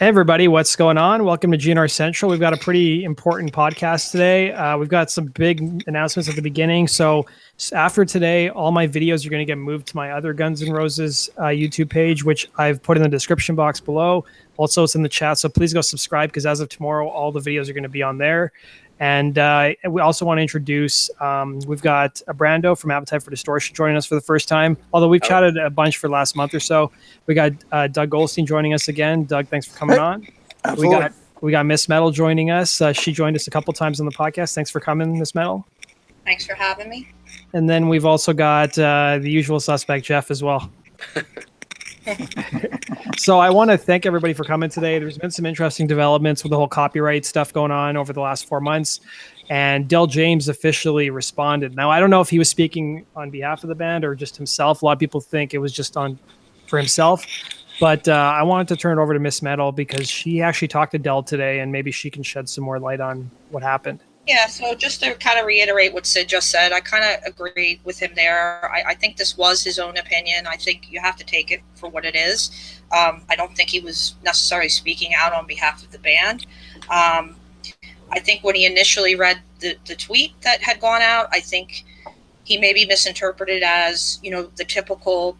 Hey everybody, what's going on? Welcome to GNR Central. We've got a pretty important podcast today. We've got some big announcements at the beginning. So after today, all my videos are going to get moved to my other Guns N' Roses YouTube page, which I've put in the description box below. Also, it's in the chat. So please go subscribe because as of tomorrow, all the videos are going to be on there. And we also want to introduce, we've got a Brando from Appetite for Distortion joining us for the first time. Although we've chatted a bunch for the last month or so. We got Doug Goldstein joining us again. Doug, thanks for coming on. Absolutely. We got Miss Metal joining us. She joined us a couple times on the podcast. Thanks for coming, Miss Metal. Thanks for having me. And then we've also got the usual suspect, Jeff, as well. So I want to thank everybody for coming today. There's been some interesting developments with the whole copyright stuff going on over the last 4 months. And Del James officially responded. Now, I don't know if he was speaking on behalf of the band or just himself. A lot of people think it was just for himself. But I wanted to turn it over to Miss Metal because she actually talked to Del today and maybe she can shed some more light on what happened. Yeah, so just to kind of reiterate what Sid just said, I kind of agree with him there. I think this was his own opinion. I think you have to take it for what it is. I don't think he was necessarily speaking out on behalf of the band. I think when he initially read the tweet that had gone out, I think he maybe misinterpreted as, the typical,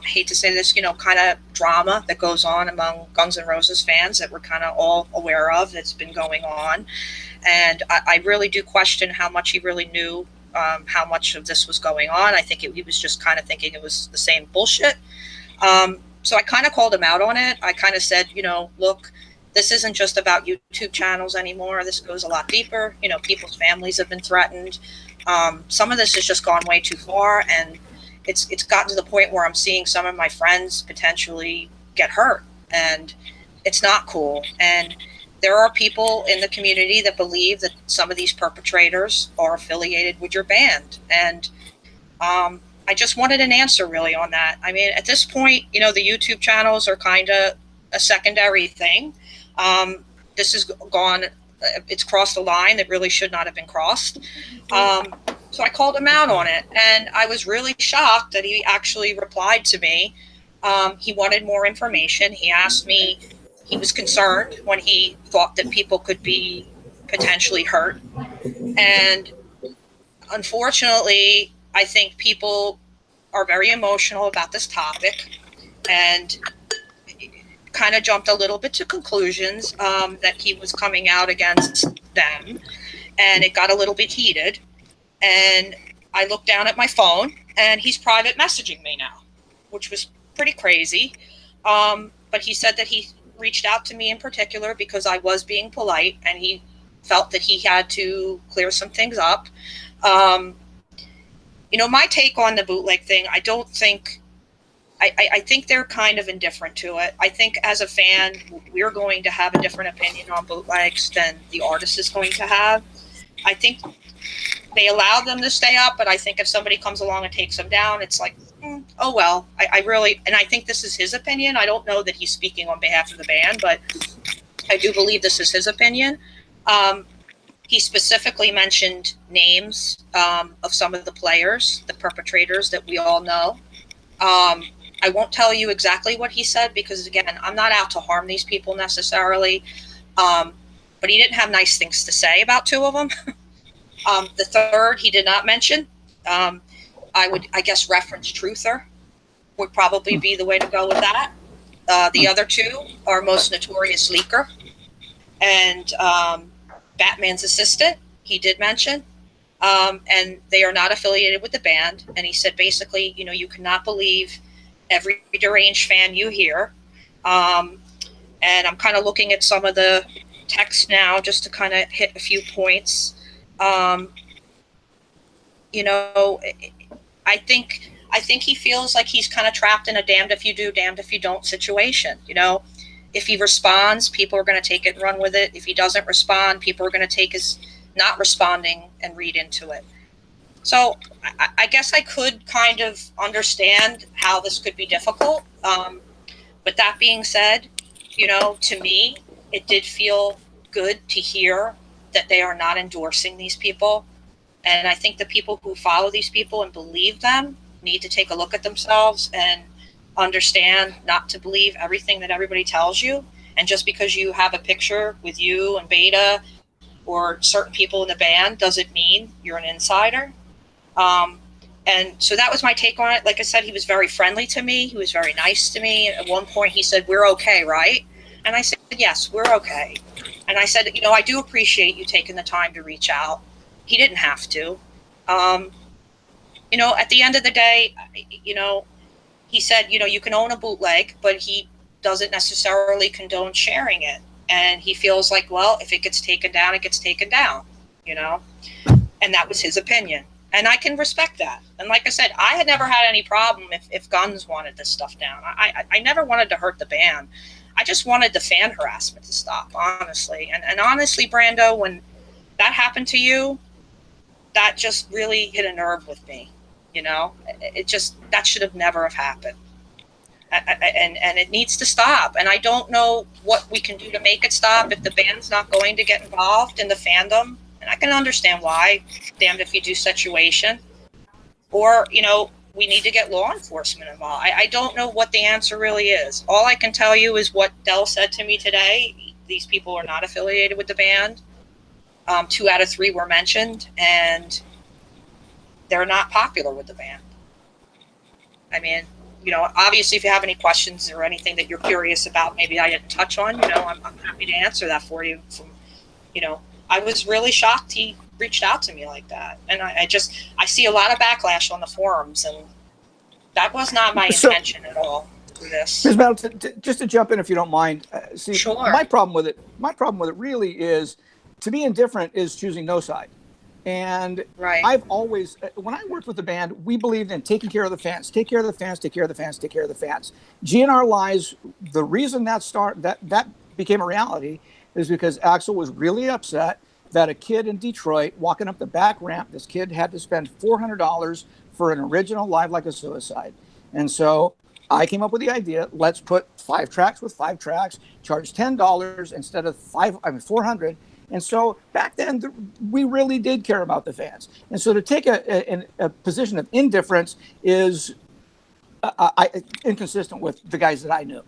hate to say this, kind of drama that goes on among Guns N' Roses fans that we're kind of all aware of that's been going on. And I really do question how much he really knew how much of this was going on. I think he was just kind of thinking it was the same bullshit. So I kind of called him out on it. I kind of said, look, this isn't just about YouTube channels anymore. This goes a lot deeper. People's families have been threatened. Some of this has just gone way too far. And it's gotten to the point where I'm seeing some of my friends potentially get hurt. And it's not cool. And there are people in the community that believe that some of these perpetrators are affiliated with your band. And I just wanted an answer really on that. I mean, at this point, the YouTube channels are kind of a secondary thing. This has gone, it's crossed a line that really should not have been crossed. So I called him out on it. And I was really shocked that he actually replied to me. He wanted more information. He asked me, he was concerned when he thought that people could be potentially hurt. And unfortunately, I think people are very emotional about this topic and kind of jumped a little bit to conclusions that he was coming out against them. And it got a little bit heated. And I looked down at my phone and he's private messaging me now, which was pretty crazy. But he said that he reached out to me in particular because I was being polite and he felt that he had to clear some things up. My take on the bootleg thing, I think they're kind of indifferent to it. I think as a fan, we're going to have a different opinion on bootlegs than the artist is going to have. I think they allow them to stay up, but I think if somebody comes along and takes them down, it's like, oh, well, I really, and I think this is his opinion. I don't know that he's speaking on behalf of the band, but I do believe this is his opinion. He specifically mentioned names of some of the players, the perpetrators that we all know. I won't tell you exactly what he said because, again, I'm not out to harm these people necessarily. But he didn't have nice things to say about two of them. The third he did not mention. I guess reference Truther would probably be the way to go with that. The other two are most notorious leaker and Batman's assistant, he did mention. And they are not affiliated with the band. And he said basically, you cannot believe every deranged fan you hear. And I'm kind of looking at some of the text now just to kind of hit a few points. I think he feels like he's kind of trapped in a damned if you do, damned if you don't situation. If he responds, people are going to take it and run with it. If he doesn't respond, people are going to take his not responding and read into it. So I guess I could kind of understand how this could be difficult. But that being said, to me, it did feel good to hear that they are not endorsing these people. And I think the people who follow these people and believe them need to take a look at themselves and understand not to believe everything that everybody tells you. And just because you have a picture with you and Beta or certain people in the band doesn't mean you're an insider. And so that was my take on it. Like I said, he was very friendly to me. He was very nice to me. At one point he said, "We're okay, right?" And I said, "Yes, we're okay." And I said, "I do appreciate you taking the time to reach out." He didn't have to. At the end of the day, he said, you can own a bootleg, but he doesn't necessarily condone sharing it. And he feels like, well, if it gets taken down, it gets taken down, and that was his opinion. And I can respect that. And like I said, I had never had any problem if Guns wanted this stuff down. I never wanted to hurt the band. I just wanted the fan harassment to stop, honestly. And honestly, Brando, when that happened to you, that just really hit a nerve with me. That should have never have happened. And it needs to stop. And I don't know what we can do to make it stop if the band's not going to get involved in the fandom. And I can understand why, damned if you do situation. Or, we need to get law enforcement involved. I don't know what the answer really is. All I can tell you is what Del said to me today. These people are not affiliated with the band. 2 out of 3 were mentioned, and they're not popular with the band. I mean, obviously if you have any questions or anything that you're curious about, maybe I didn't touch on, I'm happy to answer that for you. I was really shocked he reached out to me like that. And I see a lot of backlash on the forums, and that was not my intention at all for this. Ms. Metal, just to jump in, if you don't mind. Sure. My problem with it really is, to be indifferent is choosing no side. And right. I've always, when I worked with the band, we believed in taking care of the fans, take care of the fans, take care of the fans, take care of the fans. GNR Lies, the reason that became a reality is because Axl was really upset that a kid in Detroit walking up the back ramp, this kid had to spend $400 for an original Live Like a Suicide. And so I came up with the idea, let's put 5 tracks with 5 tracks, charge $10 instead of $400. And so back then, we really did care about the fans. And so to take a position of indifference is inconsistent with the guys that I knew.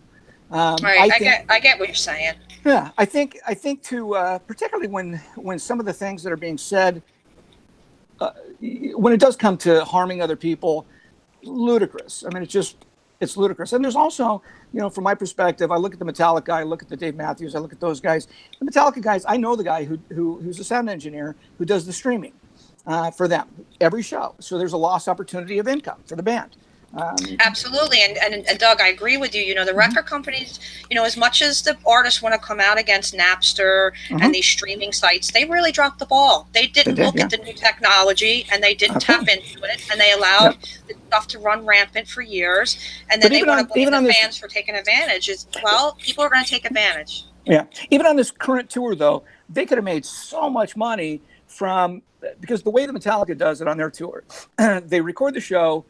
Right, I get what you're saying. Yeah, I think to particularly when some of the things that are being said, when it does come to harming other people, ludicrous. I mean, it's ludicrous. And there's also, from my perspective, I look at the Metallica guy, I look at the Dave Matthews, I look at those guys. The Metallica guys, I know the guy who's a sound engineer who does the streaming for them every show. So there's a lost opportunity of income for the band. Absolutely. And Doug, I agree with you. The record companies, as much as the artists want to come out against Napster and these streaming sites, they really dropped the ball. They didn't look at the new technology, and they didn't tap into it, and they allowed the stuff to run rampant for years. And then they want to blame the fans for taking advantage. People are going to take advantage. Yeah. Even on this current tour, though, they could have made so much money because the way the Metallica does it on their tour, they record the show,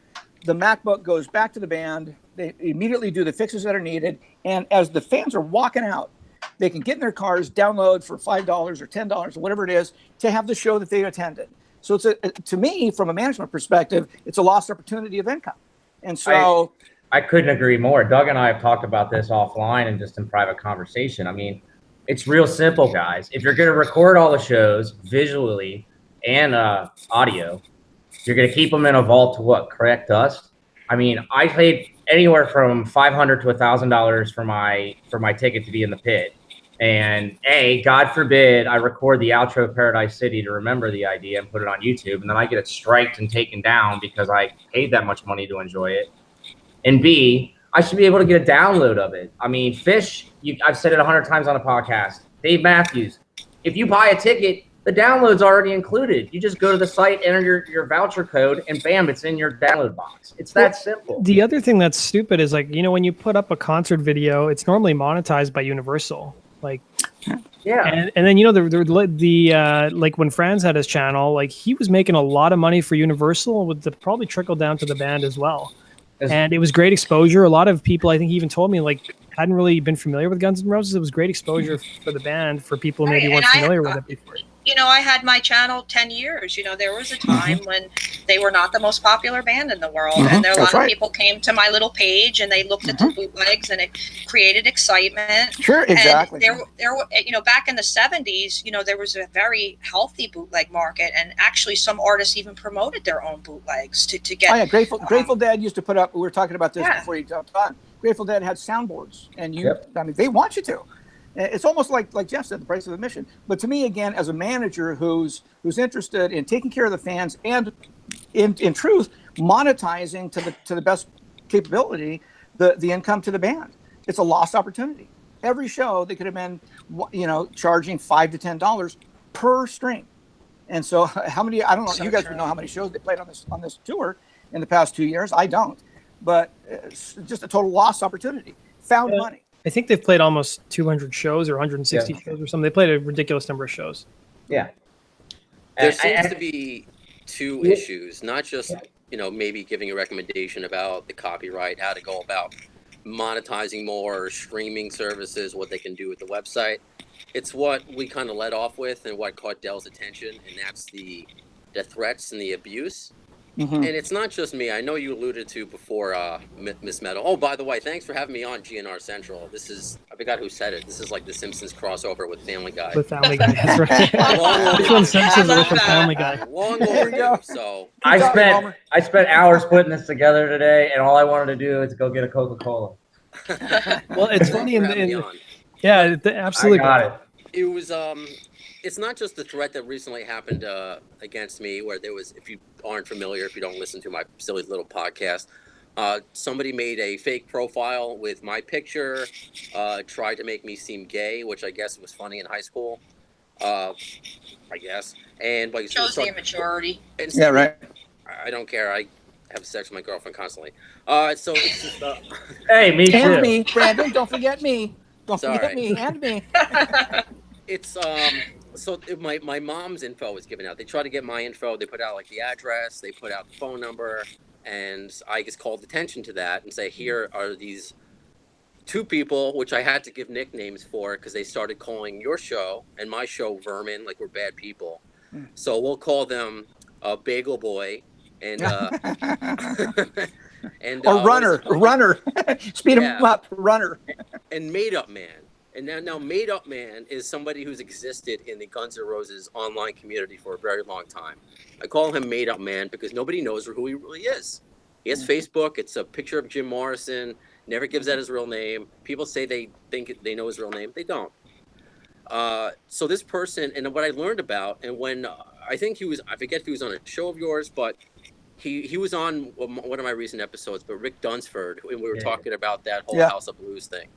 the MacBook goes back to the band. They immediately do the fixes that are needed. And as the fans are walking out, they can get in their cars, download for $5 or $10 or whatever it is to have the show that they attended. So to me, from a management perspective, it's a lost opportunity of income. And so I couldn't agree more. Doug and I have talked about this offline and just in private conversation. I mean, it's real simple, guys. If you're going to record all the shows visually and audio, you're going to keep them in a vault to what? Correct dust? I mean, I paid anywhere from $500 to $1,000 for my ticket to be in the pit. And God forbid I record the outro of Paradise City to remember the idea and put it on YouTube, and then I get it striked and taken down because I paid that much money to enjoy it. And B, I should be able to get a download of it. I mean, Fish, I've said it 100 times on a podcast. Dave Matthews, if you buy a ticket, the download's already included. You just go to the site, enter your voucher code, and bam, it's in your download box. It's that simple. The other thing that's stupid is when you put up a concert video, it's normally monetized by Universal. Yeah. And then the when Franz had his channel, he was making a lot of money for Universal, with the probably trickle down to the band as well. And it was great exposure. A lot of people, I think he even told me, hadn't really been familiar with Guns N' Roses. It was great exposure for the band, for people who maybe weren't familiar with it before. I had my channel 10 years. There was a time when they were not the most popular band in the world. And there a lot of people came to my little page and they looked at the bootlegs and it created excitement. Sure, exactly. And there, back in the 70s, there was a very healthy bootleg market. And actually some artists even promoted their own bootlegs to get. Oh, yeah. Grateful Dead used to put up, we were talking about this before you jumped on. Grateful Dead had soundboards and they want you to. It's almost like Jeff said, the price of admission. But to me, again, as a manager who's interested in taking care of the fans and, in truth, monetizing to the best capability the income to the band, it's a lost opportunity. Every show they could have been, charging $5 to $10 per stream. And so, how many? I don't know. You guys would know how many shows they played on this tour in the past 2 years. I don't, but it's just a total lost opportunity. Found money. I think they've played almost 200 shows or 160 shows or something. They played a ridiculous number of shows. Yeah. There seems to be two issues, not just, maybe giving a recommendation about the copyright, how to go about monetizing more, streaming services, what they can do with the website. It's what we kind of led off with and what caught Dell's attention, and that's the threats and the abuse. And it's not just me. I know you alluded to before, Miss Meadow. Oh, by the way, thanks for having me on GNR Central. This is, I forgot who said it. This is like the Simpsons crossover with Family Guy. With Family Guy, that's right. Which one's Simpsons or Family Guy? Long overdue. So I spent hours putting this together today, and all I wanted to do is go get a Coca-Cola. Well, it's funny absolutely. I got it. It was it's not just the threat that recently happened against me, where there was, if you aren't familiar, if you don't listen to my silly little podcast, somebody made a fake profile with my picture, tried to make me seem gay, which I guess was funny in high school, I guess. And like shows the immaturity. Yeah, right. I don't care. I have sex with my girlfriend constantly. So it's just, hey, me too. And me, Brandon. Don't forget me. Don't forget me and me. It's so my mom's info was given out. They tried to get my info. They put out like the address. They put out the phone number, and I just called attention to that and say, here are these two people, which I had to give nicknames for because they started calling your show and my show vermin, like we're bad people. So we'll call them Bagel Boy and and runner. Speed them up, runner. And Made Up Man. And now Made Up Man is somebody who's existed in the Guns N' Roses online community for a very long time. I call him Made Up Man because nobody knows who he really is. He has Facebook. It's a picture of Jim Morrison. Never gives out his real name. People say they think they know his real name. They don't. So this person, and what I learned about, and when I think he was, I forget if he was on a show of yours, but he was on one of my recent episodes, but Rick Dunsford, and we were talking about that whole House of Blues thing.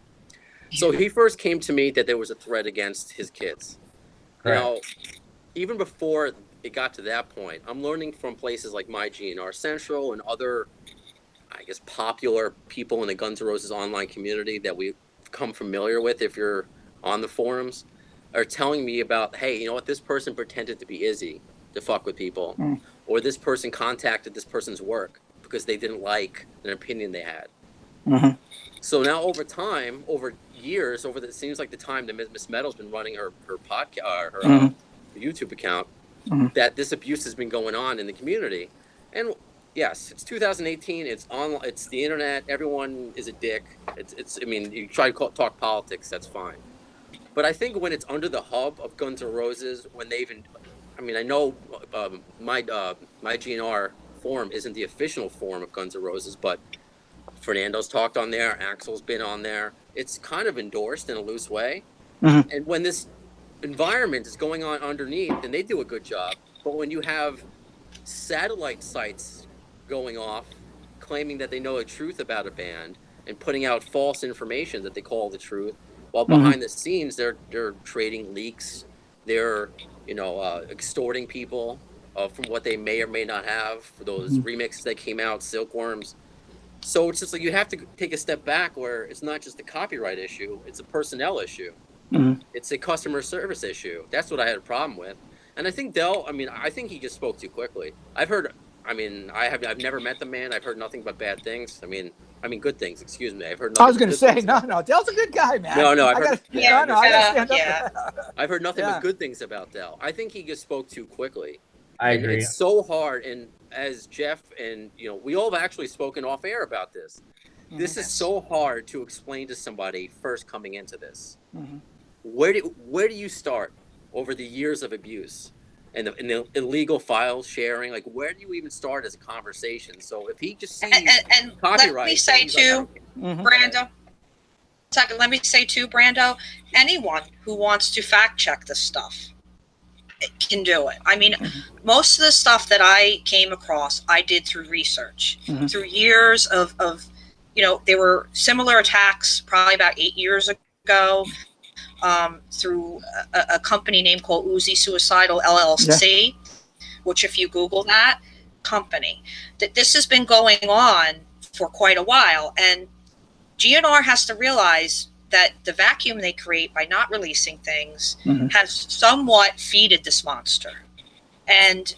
So he first came to me that there was a threat against his kids. Correct. Now, even before it got to that point, I'm learning from places like my GNR Central and other, I guess, popular people in the Guns N' Roses online community that we've become familiar with if you're on the forums, are telling me about, hey, you know what, this person pretended to be Izzy to fuck with people. Or this person contacted this person's work because they didn't like an opinion they had. So now over time, over years, it seems like the time that Miss Meadow's been running her podcast, her YouTube account, that this abuse has been going on in the community. And yes, it's 2018. It's on. It's the internet. Everyone is a dick. It's. I mean, you try to talk politics. That's fine. But I think when it's under the hub of Guns N' Roses, when they even, I mean, I know my GNR forum isn't the official forum of Guns N' Roses, but Fernando's talked on there. Axel's been on there. It's kind of endorsed in a loose way. And when this environment is going on underneath, and they do a good job, but when you have satellite sites going off claiming that they know the truth about a band and putting out false information that they call the truth, while behind the scenes they're trading leaks, they're extorting people from what they may or may not have for those remixes that came out, Silkworms. So it's just like you have to take a step back where it's not just a copyright issue, it's a personnel issue. It's a customer service issue. That's what I had a problem with. And I think Dell, I mean, I think he just spoke too quickly. I've heard I mean, I've never met the man. I've heard nothing but bad things. I mean good things. Excuse me. I've heard nothing. I was going to say, no. Dell's a good guy, man. No, I gotta stand up. I've heard nothing but good things about Dell. I think he just spoke too quickly. I agree. It's so hard, and as Jeff and we all have actually spoken off air about this. This is so hard to explain to somebody first coming into this. Mm-hmm. Where do you start over the years of abuse and the illegal file sharing? Like, where do you even start as a conversation? So if he just sees and copyright, let me say too, Brando. Second, let me say too, Brando. Anyone who wants to fact check this stuff can do it. I mean, most of the stuff that I came across, I did through research, through years of there were similar attacks probably about 8 years ago. Through a company name called Uzi Suicidal LLC, which if you Google that company, that this has been going on for quite a while. And GNR has to realize that the vacuum they create by not releasing things has somewhat feeded this monster. And,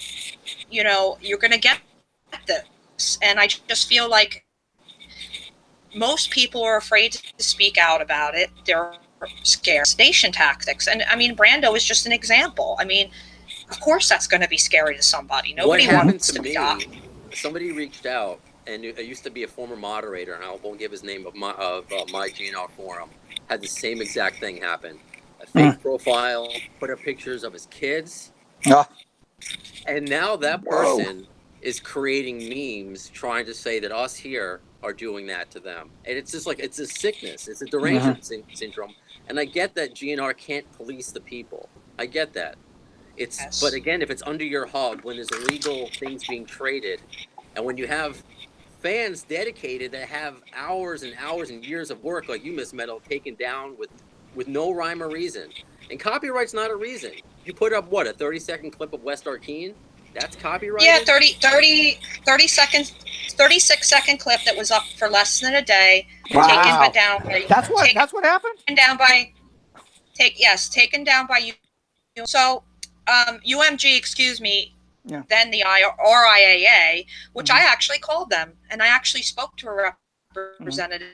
you're going to get this. And I just feel like most people are afraid to speak out about it. They're scared. Station tactics. And I mean, Brando is just an example. I mean, of course that's going to be scary to somebody. Nobody wants to be shot. Somebody reached out, and it used to be a former moderator, and I won't give his name, of my GNR forum, had the same exact thing happen. A fake profile, put up pictures of his kids, and now that person is creating memes trying to say that us here are doing that to them. And it's just like, it's a sickness. It's a derangement syndrome. And I get that GNR can't police the people. I get that. But again, if it's under your hub, when there's illegal things being traded, and when you have fans dedicated that have hours and hours and years of work, like you, Miss Metal, taken down with no rhyme or reason. And copyright's not a reason. You put up, what, a 30-second clip of West Arkeen? That's copyrighted? Yeah, 36-second clip that was up for less than a day. Wow. Taken down by, that's what happened? Taken down by you. So, UMG, excuse me, then the RIAA, which I actually called them, and I actually spoke to a representative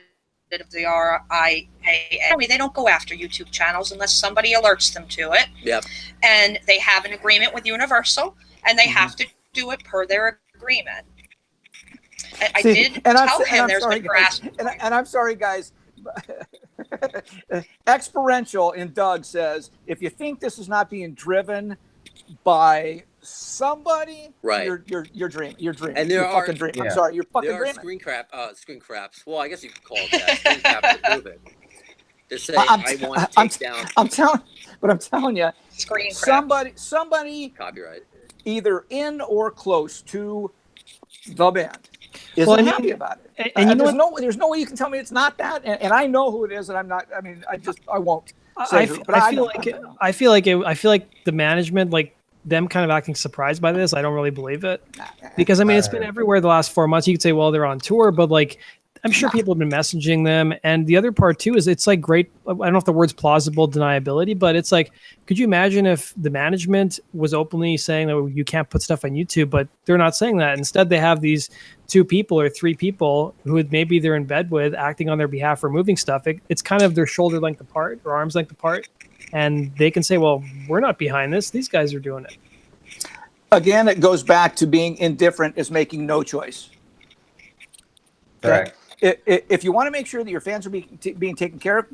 of the RIAA. I mean, they don't go after YouTube channels unless somebody alerts them to it. Yep. And they have an agreement with Universal, and they have to do it per their agreement. I did tell him there's been harassment. And I'm sorry, guys. Experiential in Doug says, if you think this is not being driven by somebody, you're dreaming. You're dreaming. And you're fucking dreaming. I'm sorry, you're fucking dreaming. There are screen craps. Well, I guess you could call it that. Screen craps to prove it. To say I want to take down. I'm telling you, screen craps. Somebody copyright, either in or close to the band, isn't happy about it. And there's no way you can tell me it's not that. And I know who it is, and I'm not. I mean, I won't. I feel like the management, like them kind of acting surprised by this. I don't really believe it, because I mean, it's been everywhere the last 4 months. You could say, well, they're on tour, but like, I'm sure people have been messaging them. And the other part too is it's like great. I don't know if the word's plausible deniability, but it's like, could you imagine if the management was openly saying that you can't put stuff on YouTube, but they're not saying that. Instead, they have these 2 people or 3 people who maybe they're in bed with acting on their behalf, removing stuff. It's kind of their shoulder length apart or arms length apart. And they can say, well, we're not behind this. These guys are doing it. Again, it goes back to being indifferent is making no choice. Correct. If you want to make sure that your fans are being taken care of,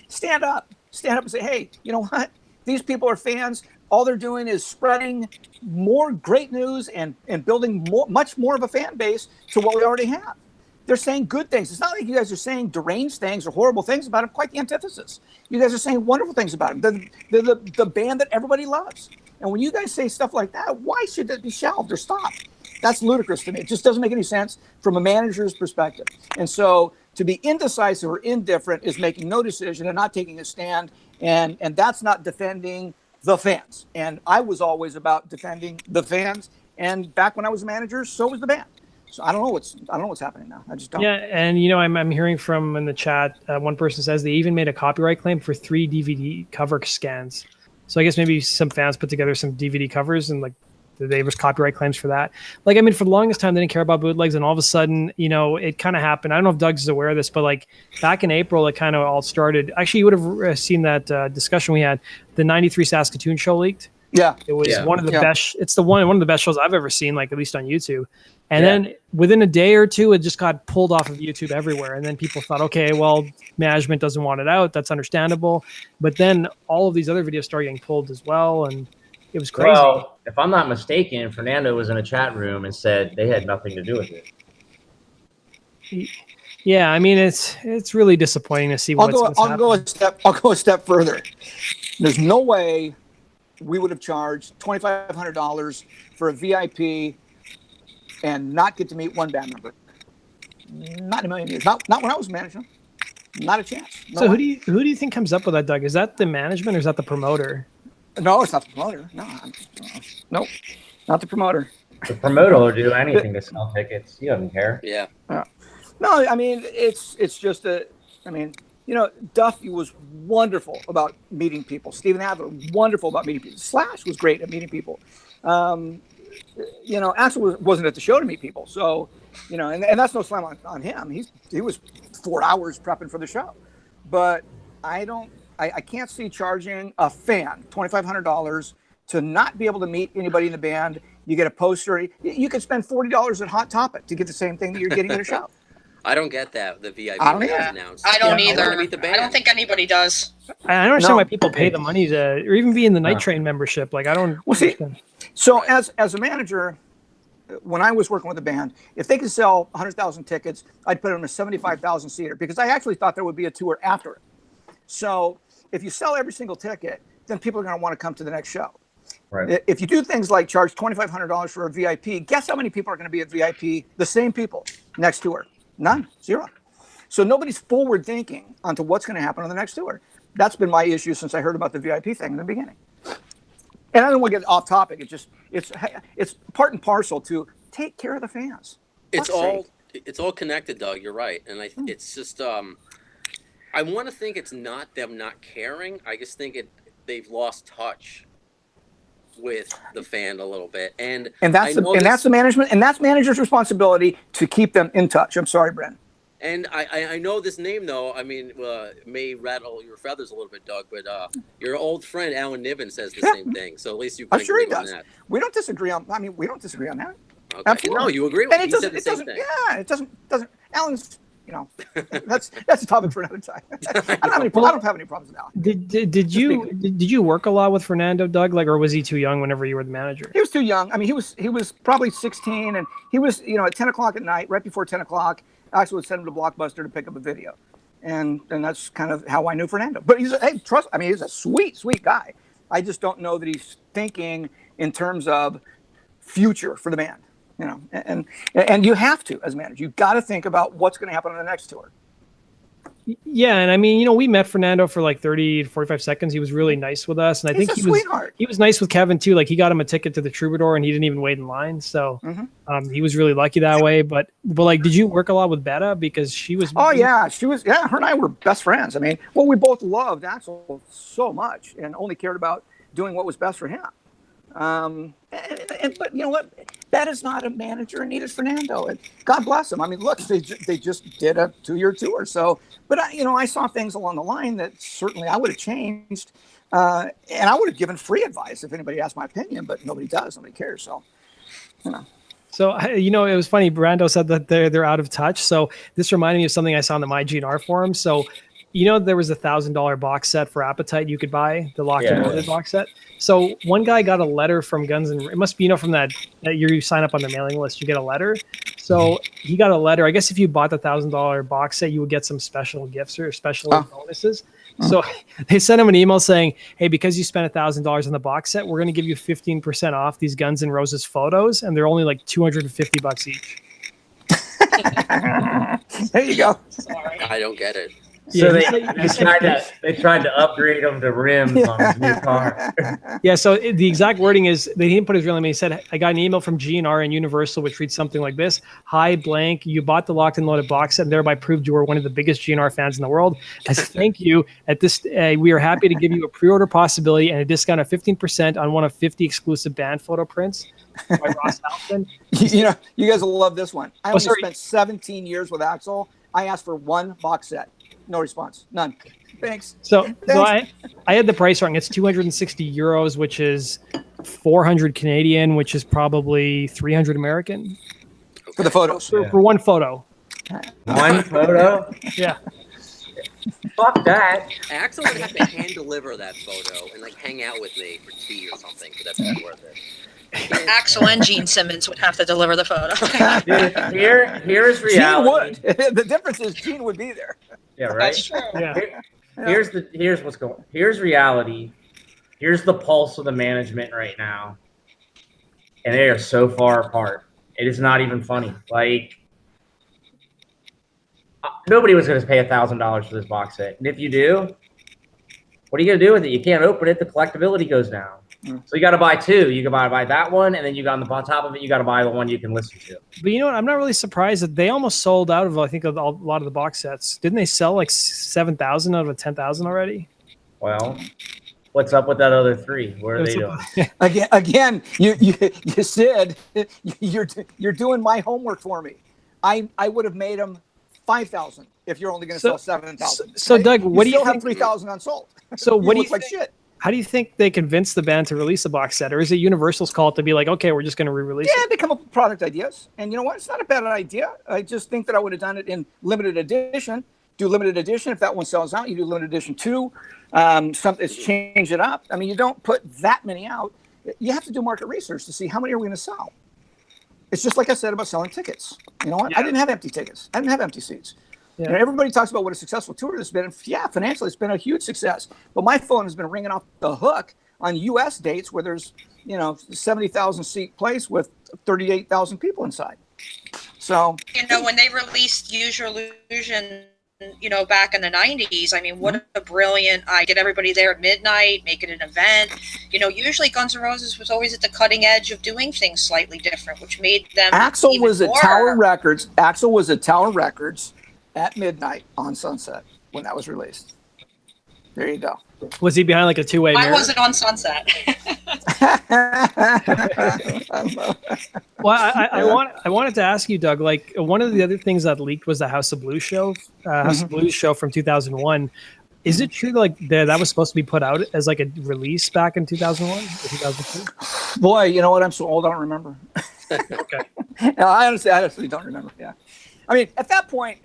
stand up and say, hey, you know what? These people are fans. All they're doing is spreading more great news and building much more of a fan base to what we already have. They're saying good things. It's not like you guys are saying deranged things or horrible things about them. Quite the antithesis. You guys are saying wonderful things about them. They're the band that everybody loves. And when you guys say stuff like that, why should that be shelved or stopped? That's ludicrous to me. It just doesn't make any sense from a manager's perspective. And so to be indecisive or indifferent is making no decision and not taking a stand. And that's not defending the fans. And I was always about defending the fans. And back when I was a manager, so was the band. So I don't know what's happening now. I just don't. Yeah, and I'm hearing from in the chat, one person says they even made a copyright claim for 3 DVD cover scans. So I guess maybe some fans put together some DVD covers and like there was copyright claims for that. Like, I mean, for the longest time, they didn't care about bootlegs, and all of a sudden, you know, it kind of happened. I don't know if Doug's aware of this, but like back in April, it kind of all started. Actually, you would have seen that discussion we had. The '93 Saskatoon show leaked. Yeah, it was one of the best. It's one of the best shows I've ever seen, like at least on YouTube. And then within a day or two, it just got pulled off of YouTube everywhere. And then people thought, okay, well, management doesn't want it out. That's understandable. But then all of these other videos started getting pulled as well, and it was crazy. Well, if I'm not mistaken, Fernando was in a chat room and said they had nothing to do with it. Yeah, I mean, it's really disappointing to see what's happening. I'll go a step further. There's no way we would have charged $2,500 for a VIP and not get to meet one band member. Not in a million years. Not when I was managing. Not a chance. No so way. who do you think comes up with that, Doug? Is that the management or is that the promoter? No, it's not the promoter. No, not the promoter. The promoter will do anything to sell tickets. He doesn't care. Yeah. No, I mean, it's just you know, Duffy was wonderful about meeting people. Stephen Adler, wonderful about meeting people. Slash was great at meeting people. You know, Axel wasn't at the show to meet people. So, you know, and that's no slam on him. He was 4 hours prepping for the show. But I can't see charging a fan $2,500 to not be able to meet anybody in the band. You get a poster. You could spend $40 at Hot Topic to get the same thing that you're getting at a show. I don't get that. The VIP I don't was either. announced. I don't either. I want to meet the band. I don't think anybody does. I don't understand why people pay the money to, or even be in the Night Train membership. Like, I don't understand. So as a manager, when I was working with a band, if they could sell 100,000 tickets, I'd put them in a 75,000 seater because I actually thought there would be a tour after it. So if you sell every single ticket, then people are going to want to come to the next show. Right. If you do things like charge $2,500 for a VIP, guess how many people are going to be at VIP? The same people next tour. None. Zero. So nobody's forward thinking onto what's going to happen on the next tour. That's been my issue since I heard about the VIP thing in the beginning. And I don't want to get off topic. It's part and parcel to take care of the fans. It's all connected, Doug. You're right, and it's just I want to think it's not them not caring. I just think they've lost touch with the fan a little bit, and that's the management, and that's manager's responsibility to keep them in touch. I'm sorry, Brent. And I know this name though. I mean, may rattle your feathers a little bit, Doug. But your old friend Alan Niven says the same thing. So at least you can I'm sure he agree on does. that. We don't disagree on. I mean, we don't disagree on that. Okay. Absolutely. No, you agree with. And He said the same thing. Yeah, it doesn't. Alan's. You know, that's a topic for another time. I don't have any problems with Alan. Did you work a lot with Fernando, Doug? Like, or was he too young whenever you were the manager? He was too young. I mean, he was probably 16, and he was, you know, at 10 o'clock at night, right before 10 o'clock, I actually would send him to Blockbuster to pick up a video, and that's kind of how I knew Fernando. But he's a sweet guy. I just don't know that he's thinking in terms of future for the band. You know, and you have to, as a manager, you've got to think about what's going to happen on the next tour. Yeah, and I mean, you know, we met Fernando for like 30 to 45 seconds. He was really nice with us, and I think he was nice with Kevin too. Like, he got him a ticket to the Troubadour, and he didn't even wait in line. So he was really lucky that way. But like, did you work a lot with Betta because she was? Oh yeah, she was. Yeah, her and I were best friends. I mean, well, we both loved Axel so much, and only cared about doing what was best for him. But you know what? That is not a manager, and neither is Fernando. And God bless them. I mean, look, they just did a 2-year tour. So, but I saw things along the line that certainly I would have changed, and I would have given free advice if anybody asked my opinion. But nobody does. Nobody cares. So, you know. So, you know, it was funny. Brando said that they're out of touch. So this reminded me of something I saw on the MyGNR forum. So, you know, there was a $1,000 box set for Appetite you could buy, the Locked and Loaded box set. So one guy got a letter from Guns N' It must be, you know, from that you sign up on the mailing list, you get a letter. So he got a letter. I guess if you bought the $1,000 box set, you would get some special gifts or special bonuses. So they sent him an email saying, hey, because you spent $1,000 on the box set, we're going to give you 15% off these Guns N' Roses photos. And they're only like $250 each. There you go. Sorry. I don't get it. So Yeah, they tried to upgrade him to rims on his new car. Yeah, so the exact wording is they didn't put his real name. He said, "I got an email from GNR and Universal, which reads something like this: Hi, blank. You bought the locked and loaded box set, and thereby proved you were one of the biggest GNR fans in the world. As a thank you, at this, we are happy to give you a pre-order possibility and a discount of 15% on one of 50 exclusive band photo prints by Ross Halfton." You know, you guys will love this one. I only sorry. spent 17 years with Axel. I asked for one box set. No response. None. Thanks. So I had the price wrong. It's 260 euros, which is 400 Canadian, which is probably 300 American For the photos. for one photo. One photo? Yeah. Fuck that. Axel would have to hand deliver that photo and like hang out with me for tea or something, so that's not worth it. Axel and Gene Simmons would have to deliver the photo. Dude, here's Gene reality. would. The difference is Gene would be there. Yeah, right. That's true. Yeah. Here's what's going. Here's reality. Here's the pulse of the management right now, and they are so far apart. It is not even funny. Like nobody was going to pay $1,000 for this box set, and if you do, what are you going to do with it? You can't open it. The collectability goes down. So you got to buy two. You can buy that one, and then you got on top of it, you got to buy the one you can listen to. But you know what? I'm not really surprised that they almost sold out of, I think, a lot of the box sets. Didn't they sell like 7,000 out of 10,000 already? Well, what's up with that other three? What are they doing? Again, you said you're doing my homework for me. I would have made them 5,000 if you're only going to sell 7,000. So Doug, what do you still have think? 3,000 unsold? So what do you look like think? shit? How do you think they convinced the band to release a box set, or is it Universal's call to be like, okay, we're just going to re-release Yeah, it? they come up with product ideas, and you know what? It's not a bad idea. I just think that I would have done it in limited edition. Do limited edition. If that one sells out, you do limited edition 2. Change it up. I mean, you don't put that many out. You have to do market research to see how many are we going to sell. It's just like I said about selling tickets. You know what? Yeah. I didn't have empty tickets. I didn't have empty seats. Yeah. You know, everybody talks about what a successful tour has been. Yeah, financially, it's been a huge success. But my phone has been ringing off the hook on U.S. dates where there's, 70,000 seat place with 38,000 people inside. So, When they released Use Your Illusion, back in the 90s, I mean, what a brilliant idea. Get everybody there at midnight, make it an event. Usually Guns N' Roses was always at the cutting edge of doing things slightly different, which made them Axl even was at more. Tower Records. Axl was at Tower Records at midnight on Sunset when that was released. There you go. Was he behind like a two-way I mirror? wasn't on Sunset. Well, I wanted to ask you, Doug, like one of the other things that leaked was the House of Blues show, House of Blues show from 2001. Is it true like that was supposed to be put out as like a release back in 2001 or 2002? Boy, you know what? I'm so old, I don't remember. Okay. No, I honestly don't remember. Yeah. I mean, at that point,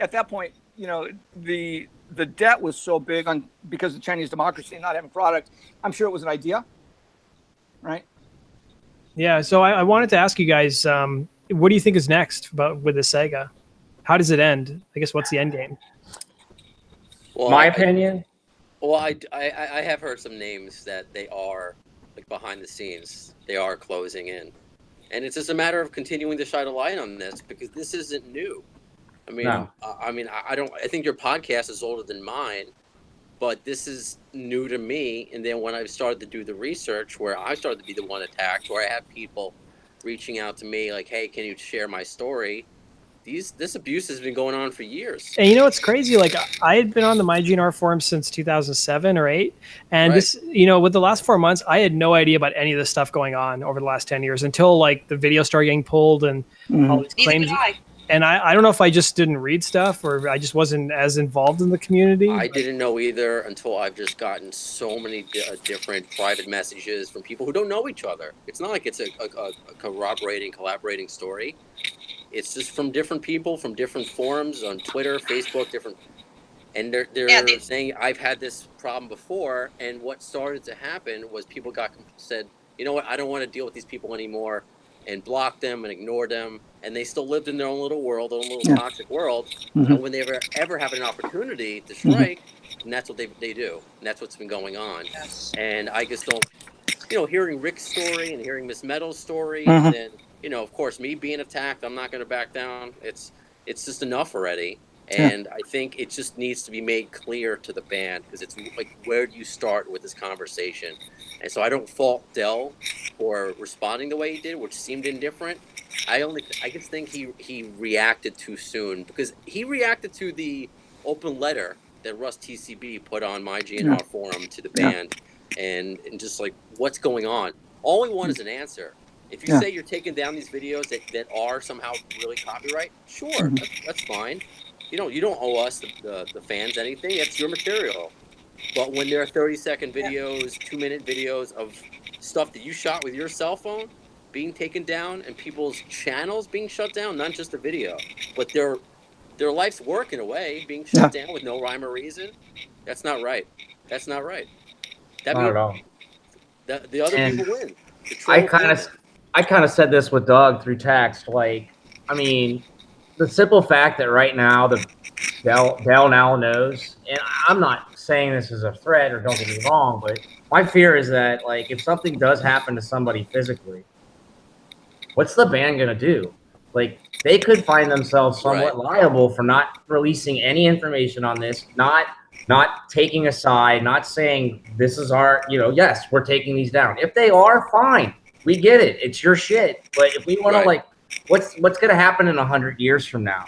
the debt was so big because of Chinese democracy and not having product. I'm sure it was an idea, right? Yeah. So I wanted to ask you guys, what do you think is next with the Sega? How does it end? I guess what's the end game? Well, My opinion. Well, I have heard some names that they are like behind the scenes. They are closing in, and it's just a matter of continuing to shine a light on this because this isn't new. I mean, No. I think your podcast is older than mine, but this is new to me. And then when I started to do the research, where I started to be the one attacked, where I have people reaching out to me like, "Hey, can you share my story?" This abuse has been going on for years. And it's crazy. Like I had been on the MyGNR forum since 2007 or 8. And Right. this, with the last 4 months, I had no idea about any of this stuff going on over the last 10 years until like the video started getting pulled and all these Neither claims. did I. And I don't know if I just didn't read stuff or I just wasn't as involved in the community. I didn't know either until I've just gotten so many different private messages from people who don't know each other. It's not like it's a collaborating story. It's just from different people, from different forums on Twitter, Facebook, and they're saying, I've had this problem before, and what started to happen was people said, you know what, I don't want to deal with these people anymore, and blocked them and ignored them, and they still lived in their own little world, their own little toxic world, and when they ever have an opportunity to strike, and that's what they do, and that's what's been going on. Yes. And I just don't, hearing Rick's story and hearing Miss Meadows' story, and then, of course, me being attacked, I'm not going to back down. It's just enough already. And I think it just needs to be made clear to the band, because it's like, where do you start with this conversation? And so I don't fault Dell for responding the way he did, which seemed indifferent. I just think he reacted too soon, because he reacted to the open letter that Russ TCB put on my GNR forum to the band, and just like, what's going on? All we want is an answer. If you say you're taking down these videos that are somehow really copyright, sure, that's fine. You don't owe us the fans anything. It's your material. But when there are 30-second videos, 2-minute videos of stuff that you shot with your cell phone being taken down, and people's channels being shut down, not just the video, but their life's work in a way being shut down with no rhyme or reason, that's not right. That's not right. Not at all. The other people win. I kind of said this with Doug through text. Like, I mean, the simple fact that right now the Dell now knows, and I'm not saying this is a threat, or don't get me wrong, but my fear is that, like, if something does happen to somebody physically, what's the band gonna do? Like, they could find themselves somewhat liable for not releasing any information on this, not taking a side, not saying this is our, yes, we're taking these down. If they are, fine, we get it, it's your shit. But if we want to, like, what's gonna happen in 100 years from now?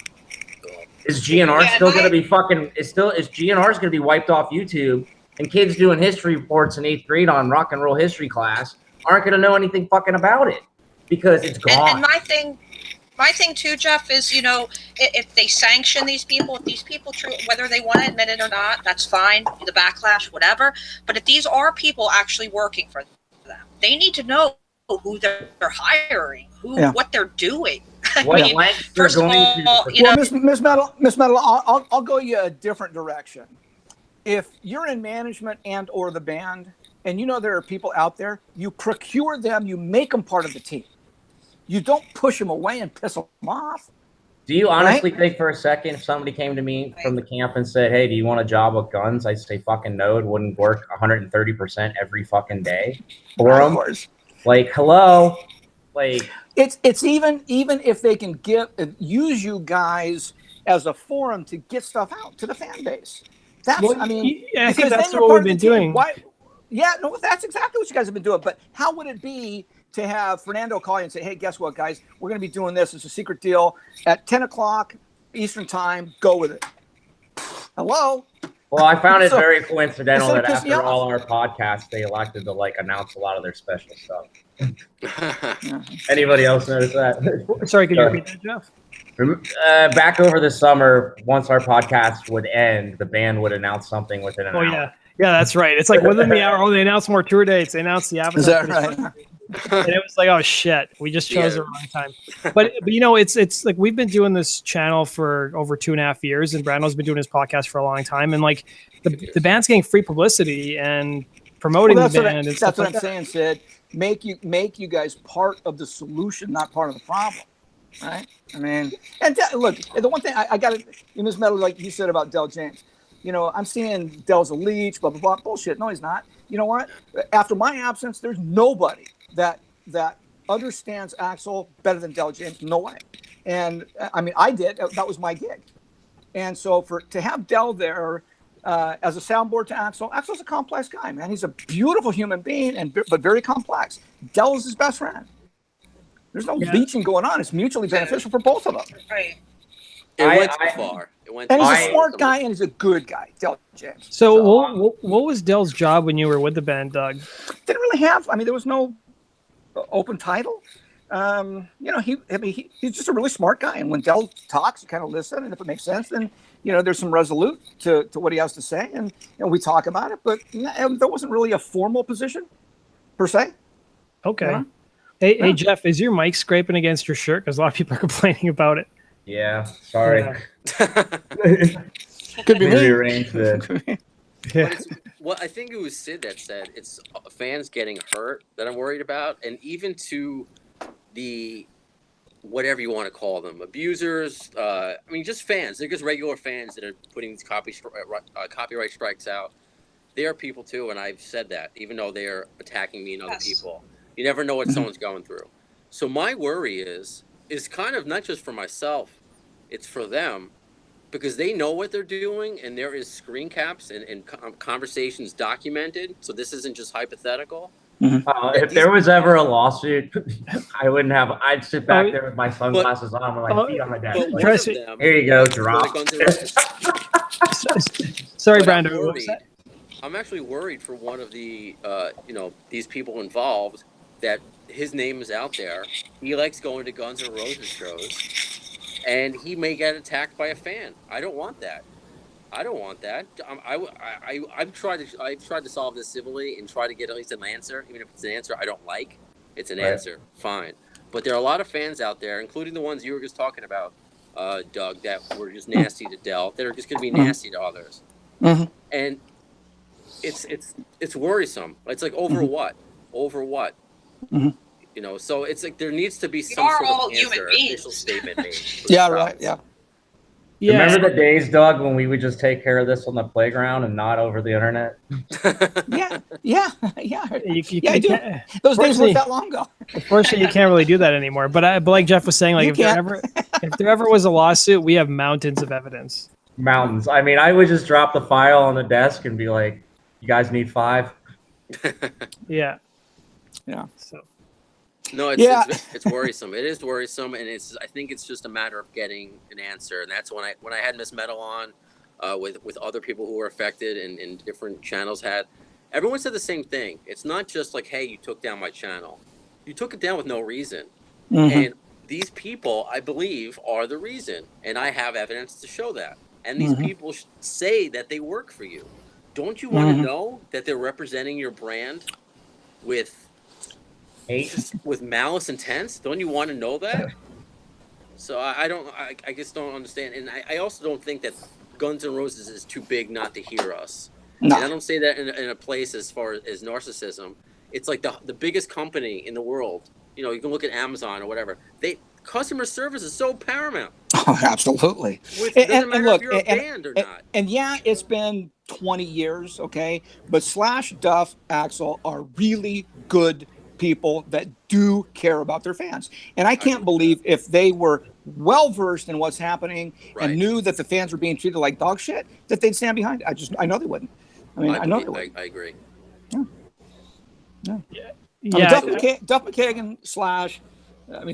Is GNR still gonna be fucking? Is GNR's gonna be wiped off YouTube, and kids doing history reports in 8th grade on rock and roll history class aren't gonna know anything fucking about it because it's gone. And my thing too, Jeff, is, if they sanction these people, if these people, whether they want to admit it or not, that's fine. The backlash, whatever. But if these are people actually working for them, they need to know who they're hiring, what they're doing. First of all, Miss Metal, I'll go you a different direction. If you're in management and or the band, and there are people out there, you procure them, you make them part of the team. You don't push them away and piss them off. Do you honestly think for a second, if somebody came to me from the camp and said, hey, do you want a job with guns? I'd say fucking no. It wouldn't work 130% every fucking day for them. Like, hello. Like, it's even if they can use you guys as a forum to get stuff out to the fan base. That's I think that's what we've been doing. That's exactly what you guys have been doing. But how would it be to have Fernando call you and say, hey, guess what, guys? We're going to be doing this. It's a secret deal at 10 o'clock Eastern time. Go with it. Hello? Well, I found it very coincidental that after all our podcasts, they elected to, like, announce a lot of their special stuff. Anybody else notice that? Sorry, could you repeat that, Jeff? Back over the summer, once our podcast would end, the band would announce something within an hour. Yeah, that's right. It's like within the hour, they announced more tour dates. They announced the avatar. Is that right? And it was like, oh shit, we just chose the wrong time. But it's like we've been doing this channel for over 2.5 years, and Brando's been doing his podcast for a long time, and like the band's getting free publicity and promoting the band. That's what I'm saying, Sid. Make you guys part of the solution, not part of the problem, right? I mean, and look, the one thing I got in this metal, like you said about Del James. I'm seeing Dell's a leech, blah blah blah. Bullshit. No, he's not. You know what? After my absence, there's nobody that understands Axl better than Del James. No way. And I mean, I did. That was my gig. And so to have Del there as a soundboard to Axl's a complex guy, man. He's a beautiful human being, but very complex. Del is his best friend. There's no leeching going on. It's mutually beneficial for both of them. Right. It went too far. And he's a smart guy, and he's a good guy, Del James. So what was Del's job when you were with the band, Doug? Didn't really have. I mean, there was no open title. He's just a really smart guy, and when Del talks, you kind of listen, and if it makes sense, then there's some resolute to what he has to say, and we talk about it. But there wasn't really a formal position per se. Okay. Hey, Jeff, is your mic scraping against your shirt? Because a lot of people are complaining about it. Yeah, sorry. Could be rearranged that. Well, I think it was Sid that said it's fans getting hurt that I'm worried about, and even to the whatever you want to call them, abusers. I mean, just fans. They're just regular fans that are putting these copyright strikes out. They are people too, and I've said that, even though they are attacking me and other people. You never know what someone's going through. So my worry is kind of not just for myself, it's for them. because they know what they're doing, and there is screen caps and conversations documented. So this isn't just hypothetical. If there was ever a lawsuit, I wouldn't have. I'd sit back there with my sunglasses on, with my feet on the desk. But Like, one of them, here you go, drop. Sorry, But Brando. I'm actually worried for one of the, these people involved, that his name is out there. He likes going to Guns N' Roses shows, and he may get attacked by a fan. I don't want that. I've tried to solve this civilly and try to get at least an answer, even if it's an answer I don't like. It's an answer, fine. But there are a lot of fans out there, including the ones you were just talking about, Doug, that were just nasty to Dell, that are just going to be nasty to others. And it's worrisome. It's like over what? So it's like there needs to be some sort of answer, official statement made. Yeah, right. Yeah. Remember the days, Doug, when we would just take care of this on the playground and not over the internet? Yeah. I do. Those days weren't that long ago. Unfortunately, you can't really do that anymore. But like Jeff was saying, like if there ever was a lawsuit, we have mountains of evidence. Mountains. I mean, I would just drop the file on the desk and be like, "You guys need 5?" Yeah. So. No, it's worrisome. It is worrisome, and I think it's just a matter of getting an answer. And that's when I had Miss Metal on, with other people who were affected and different channels had. Everyone said the same thing. It's not just like, hey, you took down my channel. You took it down with no reason. And these people, I believe, are the reason, and I have evidence to show that. And these people say that they work for you. Don't you want to know that they're representing your brand with malice intent? Don't you want to know that? So I just don't understand. And I also don't think that Guns N' Roses is too big not to hear us. No. And I don't say that in a place as far as narcissism. It's like the biggest company in the world. You can look at Amazon or whatever. Customer service is so paramount. Oh, absolutely. It doesn't matter if you're a band or not. And yeah, it's been 20 years, okay? But Slash, Duff, Axl are really good people that do care about their fans. And I can't believe if they were well-versed in what's happening and knew that the fans were being treated like dog shit, that they'd stand behind it. I know they wouldn't. I know they wouldn't. I agree. Duff McKagan, Slash,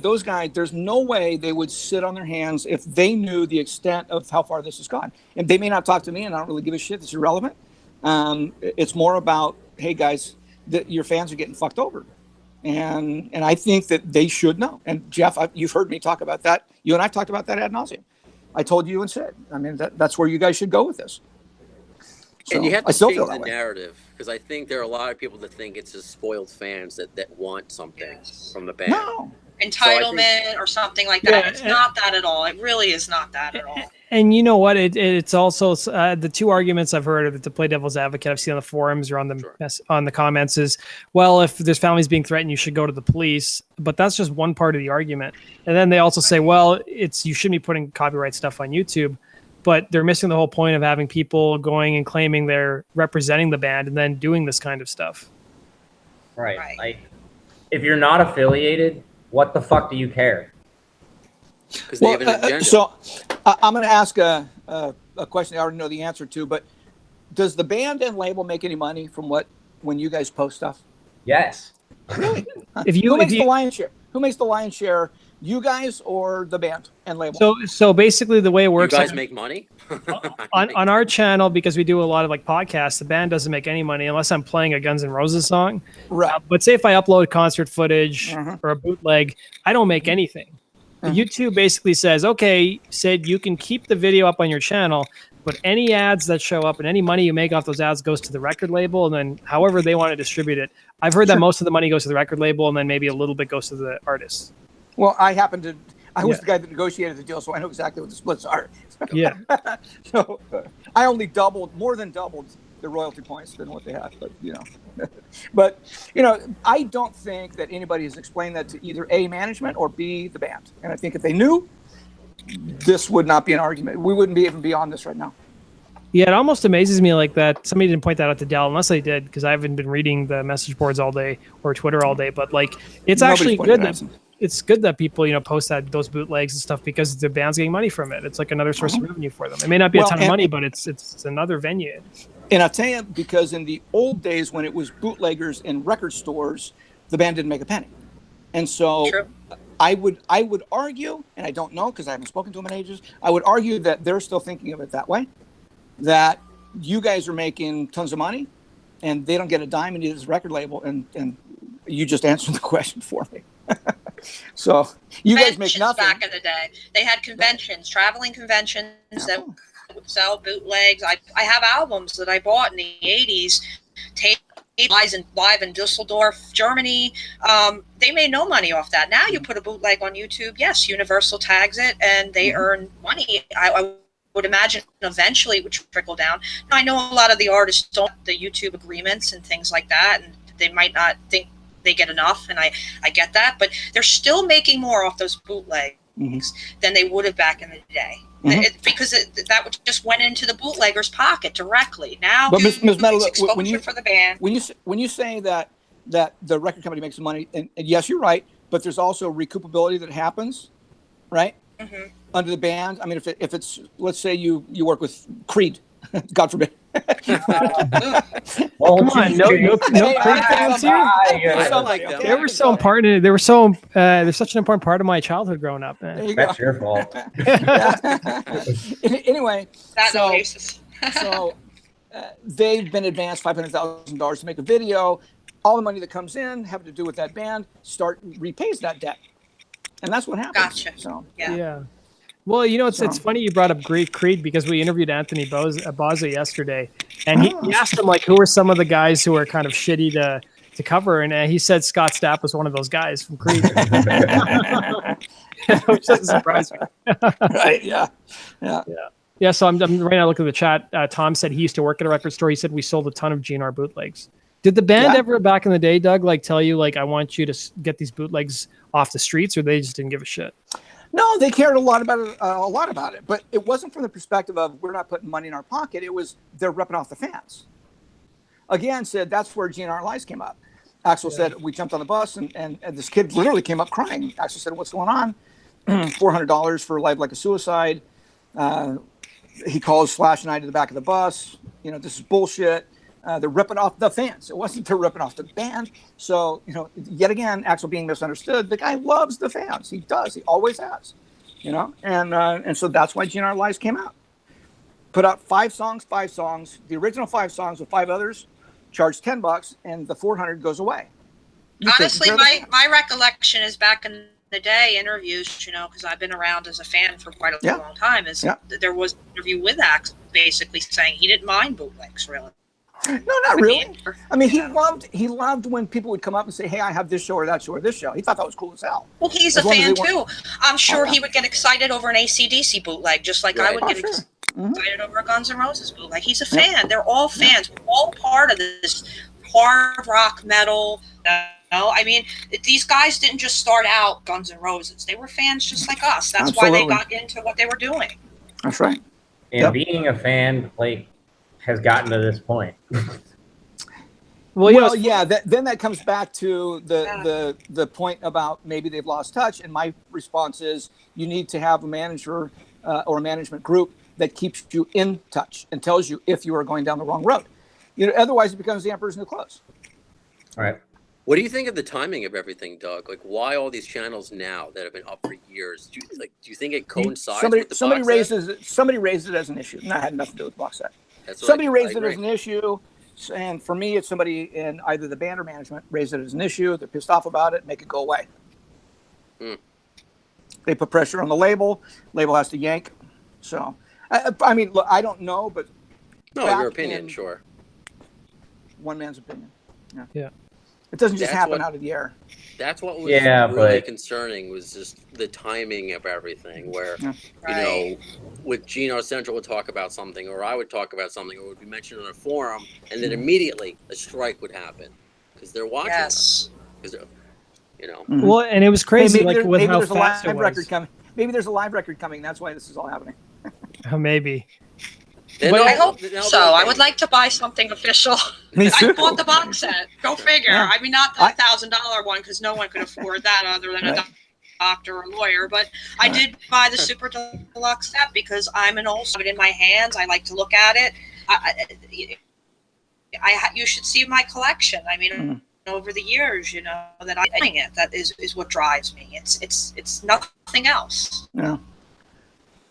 those guys, there's no way they would sit on their hands if they knew the extent of how far this has gone. And they may not talk to me, and I don't really give a shit. It's irrelevant. It's more about, hey, guys, your fans are getting fucked over. And I think that they should know. And Jeff, you've heard me talk about that. You and I talked about that ad nauseum. I told you and said, that's where you guys should go with this. So, and you have to change the narrative, because I think there are a lot of people that think it's just spoiled fans that want something from the band. No. Entitlement or something like that. Yeah, it's not that at all. It really is not that at all. And you know what? It's also the two arguments I've heard to play devil's advocate. I've seen on the forums or on the comments is, well, if there's families being threatened, you should go to the police. But that's just one part of the argument. And then they also say, well, you shouldn't be putting copyright stuff on YouTube. But they're missing the whole point of having people going and claiming they're representing the band and then doing this kind of stuff. Right. Like, if you're not affiliated, what the fuck do you care? So I'm going to ask a question I already know the answer to, but does the band and label make any money from when you guys post stuff? Yes. Really? Who makes the lion's share? Who makes the lion's share? You guys or the band and label? So basically the way it works, you guys make money on our channel, because we do a lot of podcasts. The band doesn't make any money unless I'm playing a Guns N' Roses song. Right. But say if I upload concert footage or a bootleg, I don't make anything. YouTube basically says, okay, Sid, you can keep the video up on your channel, but any ads that show up and any money you make off those ads goes to the record label, and then however they want to distribute it. I've heard that most of the money goes to the record label, and then maybe a little bit goes to the artists. Well, I was the guy that negotiated the deal, so I know exactly what the splits are. Yeah. So I only more than doubled the royalty points than what they had, but I don't think that anybody has explained that to either A, management, or B, the band. And I think if they knew, this would not be an argument. We wouldn't even be on this right now. Yeah, it almost amazes me like that. Somebody didn't point that out to Dell, unless they did, because I haven't been reading the message boards all day or Twitter all day. But it's actually good that it's good that people, post those bootlegs and stuff because the band's getting money from it. It's like another source of revenue for them. It may not be a ton of money, but it's another venue. And I'll tell you, because in the old days when it was bootleggers in record stores, the band didn't make a penny. And so True. I would argue, and I don't know because I haven't spoken to them in ages, I would argue that they're still thinking of it that way, that you guys are making tons of money and they don't get a dime and it's a record label, and you just answered the question for me. So you guys make nothing. Back in the day, they had conventions, traveling conventions that would sell bootlegs. I have albums that I bought in the 80s, live in Dusseldorf, Germany. They made no money off that. Now you put a bootleg on YouTube, yes, Universal tags it and they earn money. I would imagine eventually it would trickle down. Now, I know a lot of the artists don't have the YouTube agreements and things like that, and they might not think they get enough, and I get that, but they're still making more off those bootlegs than they would have back in the day. Because that just went into the bootlegger's pocket directly. Now, but Ms. Metal, exposure for the band. When you say that the record company makes money, and yes, you're right, but there's also recoupability that happens, right? Under the band. I mean, if it's, let's say you work with Creed, God forbid. Well, come on, no Creed fans here. They were so important. They're such an important part of my childhood growing up. That's your fault. Anyway, Oasis. so they've been advanced $500,000 to make a video. All the money that comes in having to do with that band repays that debt, and that's what happens. Gotcha. So yeah. Well, it's funny you brought up Creed because we interviewed Anthony Bozza yesterday, and he asked him who are some of the guys who are kind of shitty to cover, and he said Scott Stapp was one of those guys from Creed, which doesn't surprise me. Right? Yeah. So I'm right now looking at the chat. Tom said he used to work at a record store. He said we sold a ton of GNR bootlegs. Did the band ever back in the day, Doug, tell you I want you to get these bootlegs off the streets, or they just didn't give a shit? No, they cared a lot about it, but it wasn't from the perspective of we're not putting money in our pocket. It was they're ripping off the fans. Again, said that's where GNR Lies came up. Axel said we jumped on the bus and this kid literally came up crying. Axel said, "What's going on?" $400 for Live Like a Suicide. He calls Slash and I to the back of the bus. This is bullshit. They're ripping off the fans. It wasn't they're ripping off the band. So, yet again, Axel being misunderstood. The guy loves the fans. He does. He always has. And so that's why GNR Lies came out. Put out 5 songs. The original 5 songs with 5 others, charged $10, and the 400 goes away. Honestly, my recollection is back in the day, interviews, because I've been around as a fan for quite a long time, there was an interview with Axel basically saying he didn't mind bootlegs, really. No, not really. I mean, he loved when people would come up and say, "Hey, I have this show or that show or this show." He thought that was cool as hell. Well, he's a fan too. I'm sure he would get excited over an AC/DC bootleg, just like I would get excited over a Guns N' Roses bootleg. He's a fan. They're all fans. We're all part of this hard rock metal. I mean, these guys didn't just start out Guns N' Roses. They were fans just like us. That's why they got into what they were doing. That's right. And being a fan, has gotten to this point. Well, yeah. Then that comes back to the point about maybe they've lost touch. And my response is, you need to have a manager or a management group that keeps you in touch and tells you if you are going down the wrong road. Otherwise it becomes the emperor's new clothes. All right. What do you think of the timing of everything, Doug? Why all these channels now that have been up for years? Do you think it coincides with the somebody box set? Somebody raised it as an issue. No, it had nothing to do with the box set. Somebody raised it as an issue, and for me, it's somebody in either the band or management raised it as an issue. They're pissed off about it, make it go away. They put pressure on the label. Label has to yank. So, I mean, look, I don't know, but your opinion, sure. One man's opinion. Yeah. It doesn't just happen out of the air. That's what was really concerning, was just the timing of everything, where, with GNR Central would talk about something, or I would talk about something, or it would be mentioned on a forum, and then immediately a strike would happen because they're watching us. Well, and it was crazy, with how fast it was. Maybe there's a live record coming. That's why this is all happening. Maybe. I hope so. I would like to buy something official. I bought the box set. Go figure. I mean, not the $1,000 one, because no one could afford that other than a doctor or lawyer, but I did buy the super deluxe set because I'm an old, I have it in my hands. I like to look at it. You should see my collection. I mean, over the years, you know, that I'm doing it. That is what drives me. It's nothing else. Yeah.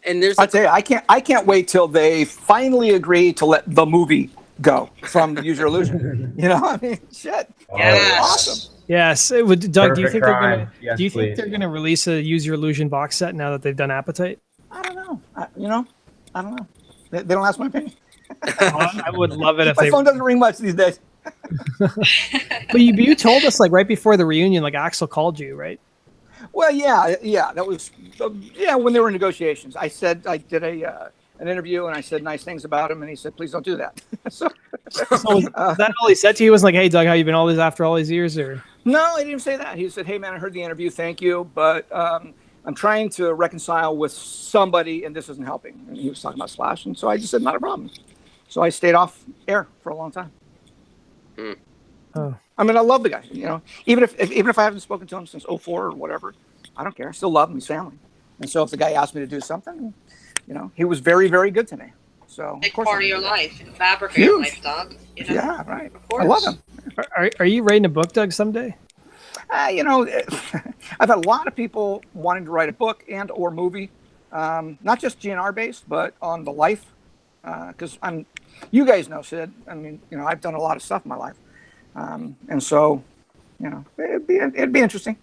And there's I tell you, I can't wait till they finally agree to let the movie go from Use Your Illusion. You know, I mean, shit. Yes. Awesome. Yes. It would, Doug, do you Perfect think crime. do you think they're gonna release a Use Your Illusion box set now that they've done Appetite? I don't know. I don't know. They don't ask my opinion. I would love it if My phone doesn't ring much these days. But you told us like right before the reunion, like Axel called you, right? Well, yeah, that was when they were in negotiations. I said I did an interview and I said nice things about him, and he said, "Please don't do that." So was that all he said to you? Was like, "Hey, Doug, how you been after all these years?" Or no, he didn't say that. He said, "Hey, man, I heard the interview. Thank you, but I'm trying to reconcile with somebody, and this isn't helping." And he was talking about Slash, and so I just said, "Not a problem." So I stayed off air for a long time. Oh. I mean, I love the guy. You know, even if I haven't spoken to him since 2004 or whatever, I don't care. I still love him. He's family. And so if the guy asked me to do something, you know, he was very, very good to me. So Big of course part of your life, and fabric of your life, Doug. You know? Yeah, right. Of course. I love him. Are you writing a book, Doug, someday? You know, I've had a lot of people wanting to write a book and or movie, not just GNR based, but on the life. Because you guys know, Sid. I mean, you know, I've done a lot of stuff in my life. And so, you know, it'd be interesting.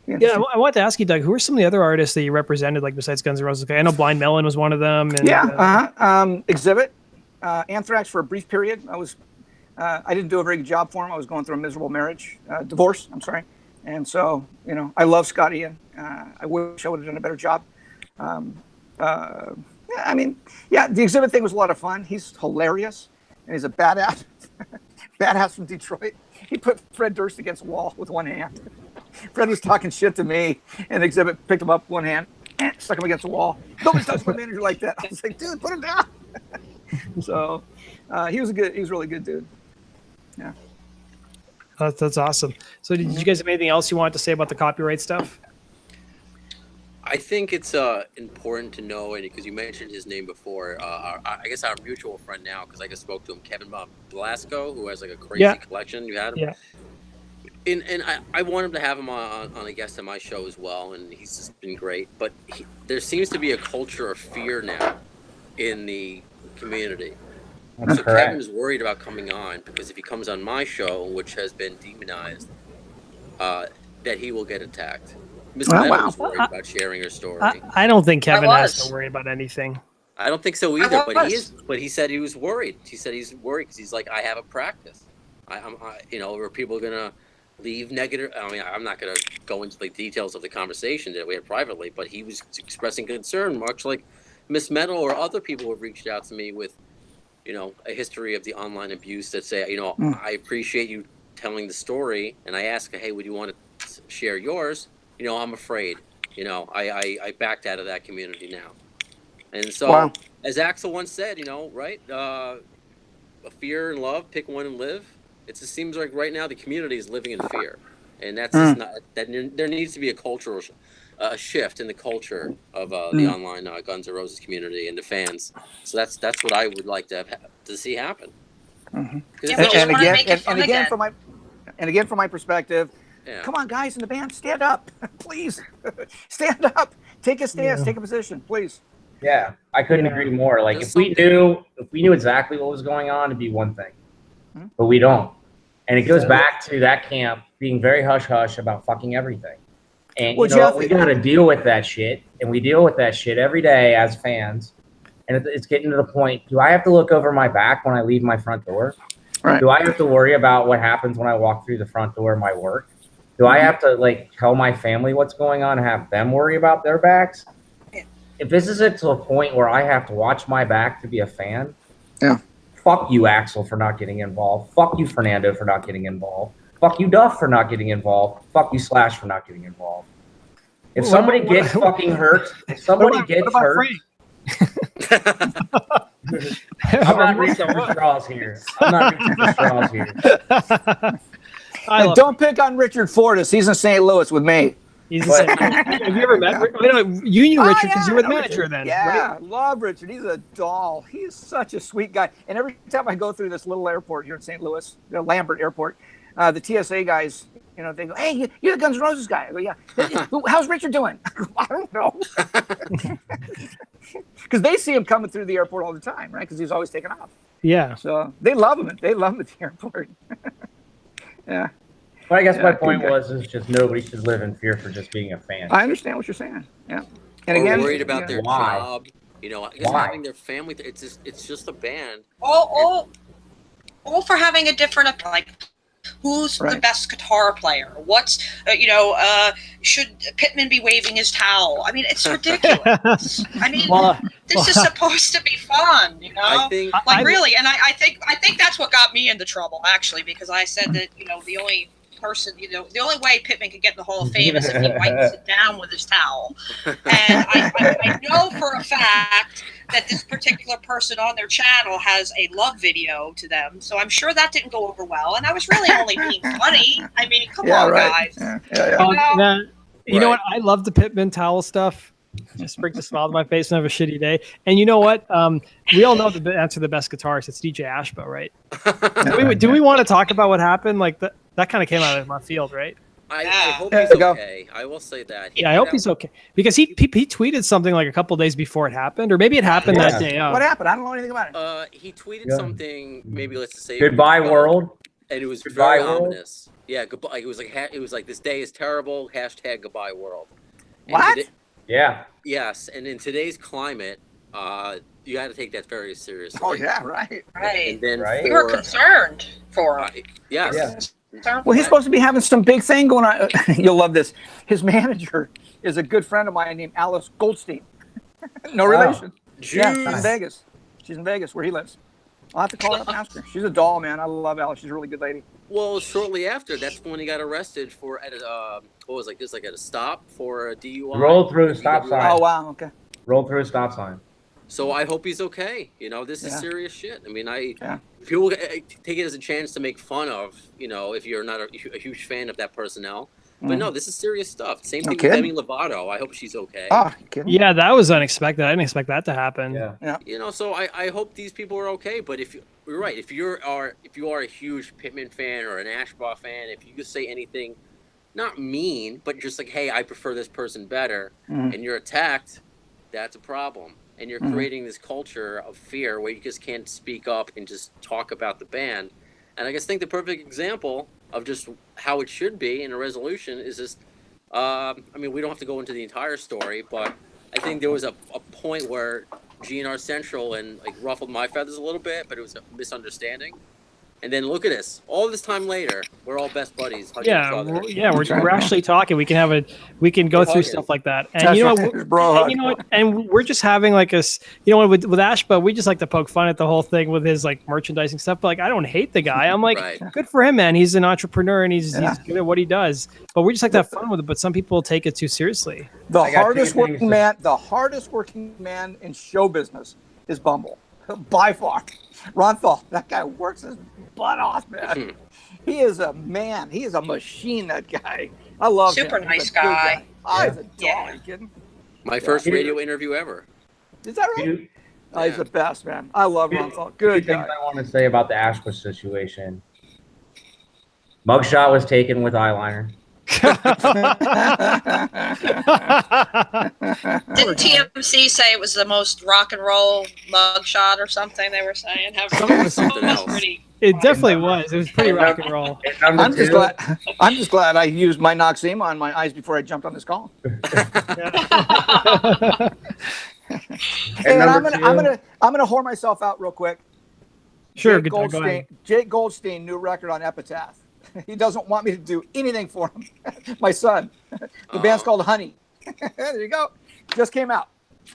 Yeah, I wanted to ask you, Doug, who are some of the other artists that you represented, like besides Guns N' Roses? I know Blind Melon was one of them. And, Exhibit, Anthrax for a brief period. I didn't do a very good job for him. I was going through a miserable divorce. I'm sorry. And so, you know, I love Scott Ian. I wish I would have done a better job. I mean, the Exhibit thing was a lot of fun. He's hilarious, and he's a badass. Badass from Detroit. He put Fred Durst against the wall with one hand. Fred was talking shit to me, and Exhibit picked him up one hand, stuck him against the wall. Nobody touched my manager like that. I was like, dude, put him down. So he was really good dude. Yeah. That's awesome. So did you guys have anything else you wanted to say about the copyright stuff? I think it's important to know, and because you mentioned his name before, I guess our mutual friend now, because I just spoke to him, Kevin Blasco, who has like a crazy collection. You had him? Yeah. And I want him to have him on a guest on my show as well, and he's just been great. But there seems to be a culture of fear now in the community. That's so correct. Kevin's worried about coming on, because if he comes on my show, which has been demonized, that he will get attacked. Miss Meadows was worried about sharing her story. I don't think Kevin has to worry about anything. I don't think so either. But he said he was worried. He said he's worried because he's like, I have a practice. Are people gonna leave negative? I mean, I'm not gonna go into the details of the conversation that we had privately, but he was expressing concern, much like Miss Meadow or other people who have reached out to me with, you know, a history of the online abuse that say, you know, I appreciate you telling the story, and I ask, hey, would you want to share yours? You know, I'm afraid. You know, I backed out of that community now. And so, as Axel once said, you know, right? Fear and love, pick one and live. It just seems like right now the community is living in fear. And that's just not, there needs to be a cultural shift in the culture of the online Guns N' Roses community and the fans. So that's what I would like to see happen. And again, from my perspective, come on, guys in the band, stand up, please. Stand up, take a stance, take a position, please. Yeah, I couldn't agree more. Like if we knew exactly what was going on, it'd be one thing, but we don't. And it goes back to that camp being very hush hush about fucking everything. And you know, we got to deal with that shit, and we deal with that shit every day as fans. And it's getting to the point: do I have to look over my back when I leave my front door? Right. Do I have to worry about what happens when I walk through the front door of my work? Do I have to like tell my family what's going on and have them worry about their backs? If this is to a point where I have to watch my back to be a fan, fuck you, Axel, for not getting involved. Fuck you, Fernando, for not getting involved. Fuck you, Duff, for not getting involved. Fuck you, Slash, for not getting involved. If somebody gets fucking hurt, if somebody gets hurt, I'm not reaching for straws here. Don't pick on Richard Fortas. He's in St. Louis with me. He's the same. Have you ever met? You knew Richard because you were the manager then. Yeah, Right? love Richard. He's a doll. He's such a sweet guy. And every time I go through this little airport here in St. Louis, the Lambert Airport, the TSA guys, they go, "Hey, you're the Guns N' Roses guy." I go, "Yeah." "How's Richard doing?" I don't know. Because they see him coming through the airport all the time, right? Because he's always taking off. Yeah. So they love him. They love him at the airport. Yeah. But I guess my point is just nobody should live in fear for just being a fan. I understand what you're saying. Yeah. And Or again, worried about their Why? job. I guess having their family. It's just a band. All for having a different opinion. Like, who's the best guitar player? What's should Pittman be waving his towel? I mean, it's ridiculous. I mean, this is supposed to be fun, I think, really. And I think that's what got me into trouble, actually, because I said that the only person, the only way Pittman could get in the Hall of Fame is if he wipes it down with his towel. And I know for a fact that this particular person on their channel has a love video to them, so I'm sure that didn't go over well. And I was really only being funny. I mean, come on, guys. You know what? I love the Pittman towel stuff. Just brings a smile to my face and have a shitty day. And you know what? We all know the answer to the best guitarist. It's DJ Ashba, right? do we want to talk about what happened? Like that kind of came out of my field, right? I hope he's okay. I will say that. I hope he's okay because he tweeted something like a couple of days before it happened, or maybe it happened that day. What happened? I don't know anything about it. He tweeted something. Maybe let's just say goodbye world, and it was very ominous. Yeah, goodbye. It was like this day is terrible. # goodbye world. And what? Yeah. Yes, and in today's climate, you got to take that very seriously. Oh yeah, right. And then we were concerned for him. Yes. Yeah. Well, he's supposed to be having some big thing going on. You'll love this. His manager is a good friend of mine named Alice Goldstein. No relation. Yeah, she's in Vegas. She's in Vegas where he lives. I'll have to call her up and ask her. She's a doll, man. I love Alice. She's a really good lady. Well, shortly after, that's when he got arrested for at a at a stop for a DUI. Rolled through a stop sign. Oh wow, okay. Rolled through a stop sign. So I hope he's okay. This is serious shit. I mean, people take it as a chance to make fun of, if you're not a huge fan of that personnel. But no, this is serious stuff. Same thing with Demi Lovato. I hope she's okay. Oh, yeah, that was unexpected. I didn't expect that to happen. Yeah. So I hope these people are okay. But you're right, if you are a huge Pittman fan or an Ashbaugh fan, if you just say anything, not mean, but just like, hey, I prefer this person better, and you're attacked, that's a problem. And you're creating this culture of fear where you just can't speak up and just talk about the band. And I think the perfect example of just how it should be in a resolution is just, we don't have to go into the entire story, but I think there was a point where GNR Central and ruffled my feathers a little bit, but it was a misunderstanding. And then look at us. All this time later, we're all best buddies. We're actually talking. We can go through stuff like that. And you know what? And we're just having with Ashba, we just like to poke fun at the whole thing with his merchandising stuff. But I don't hate the guy. I'm good for him, man. He's an entrepreneur and he's good at what he does. But we just like to have fun with it. But some people take it too seriously. The hardest working man in show business is Bumble, by far. Ronthal, that guy works his butt off, man. He is a man. He is a machine, that guy. I love him. Super nice guy. Oh, he's a doll. Are you kidding? My first radio interview ever. Is that right? He's the best, man. I love Ronthal. Good guy. Things I want to say about the Ashba situation. Mugshot was taken with eyeliner. Didn't TMC say it was the most rock and roll mugshot or something? They were saying. It definitely was. It was pretty rock and roll. I'm just glad I used my Noxema on my eyes before I jumped on this call. And I'm gonna whore myself out real quick. Sure. Jake Goldstein, new record on Epitaph. He doesn't want me to do anything for him. My son. The band's called Hunny. There you go. Just came out.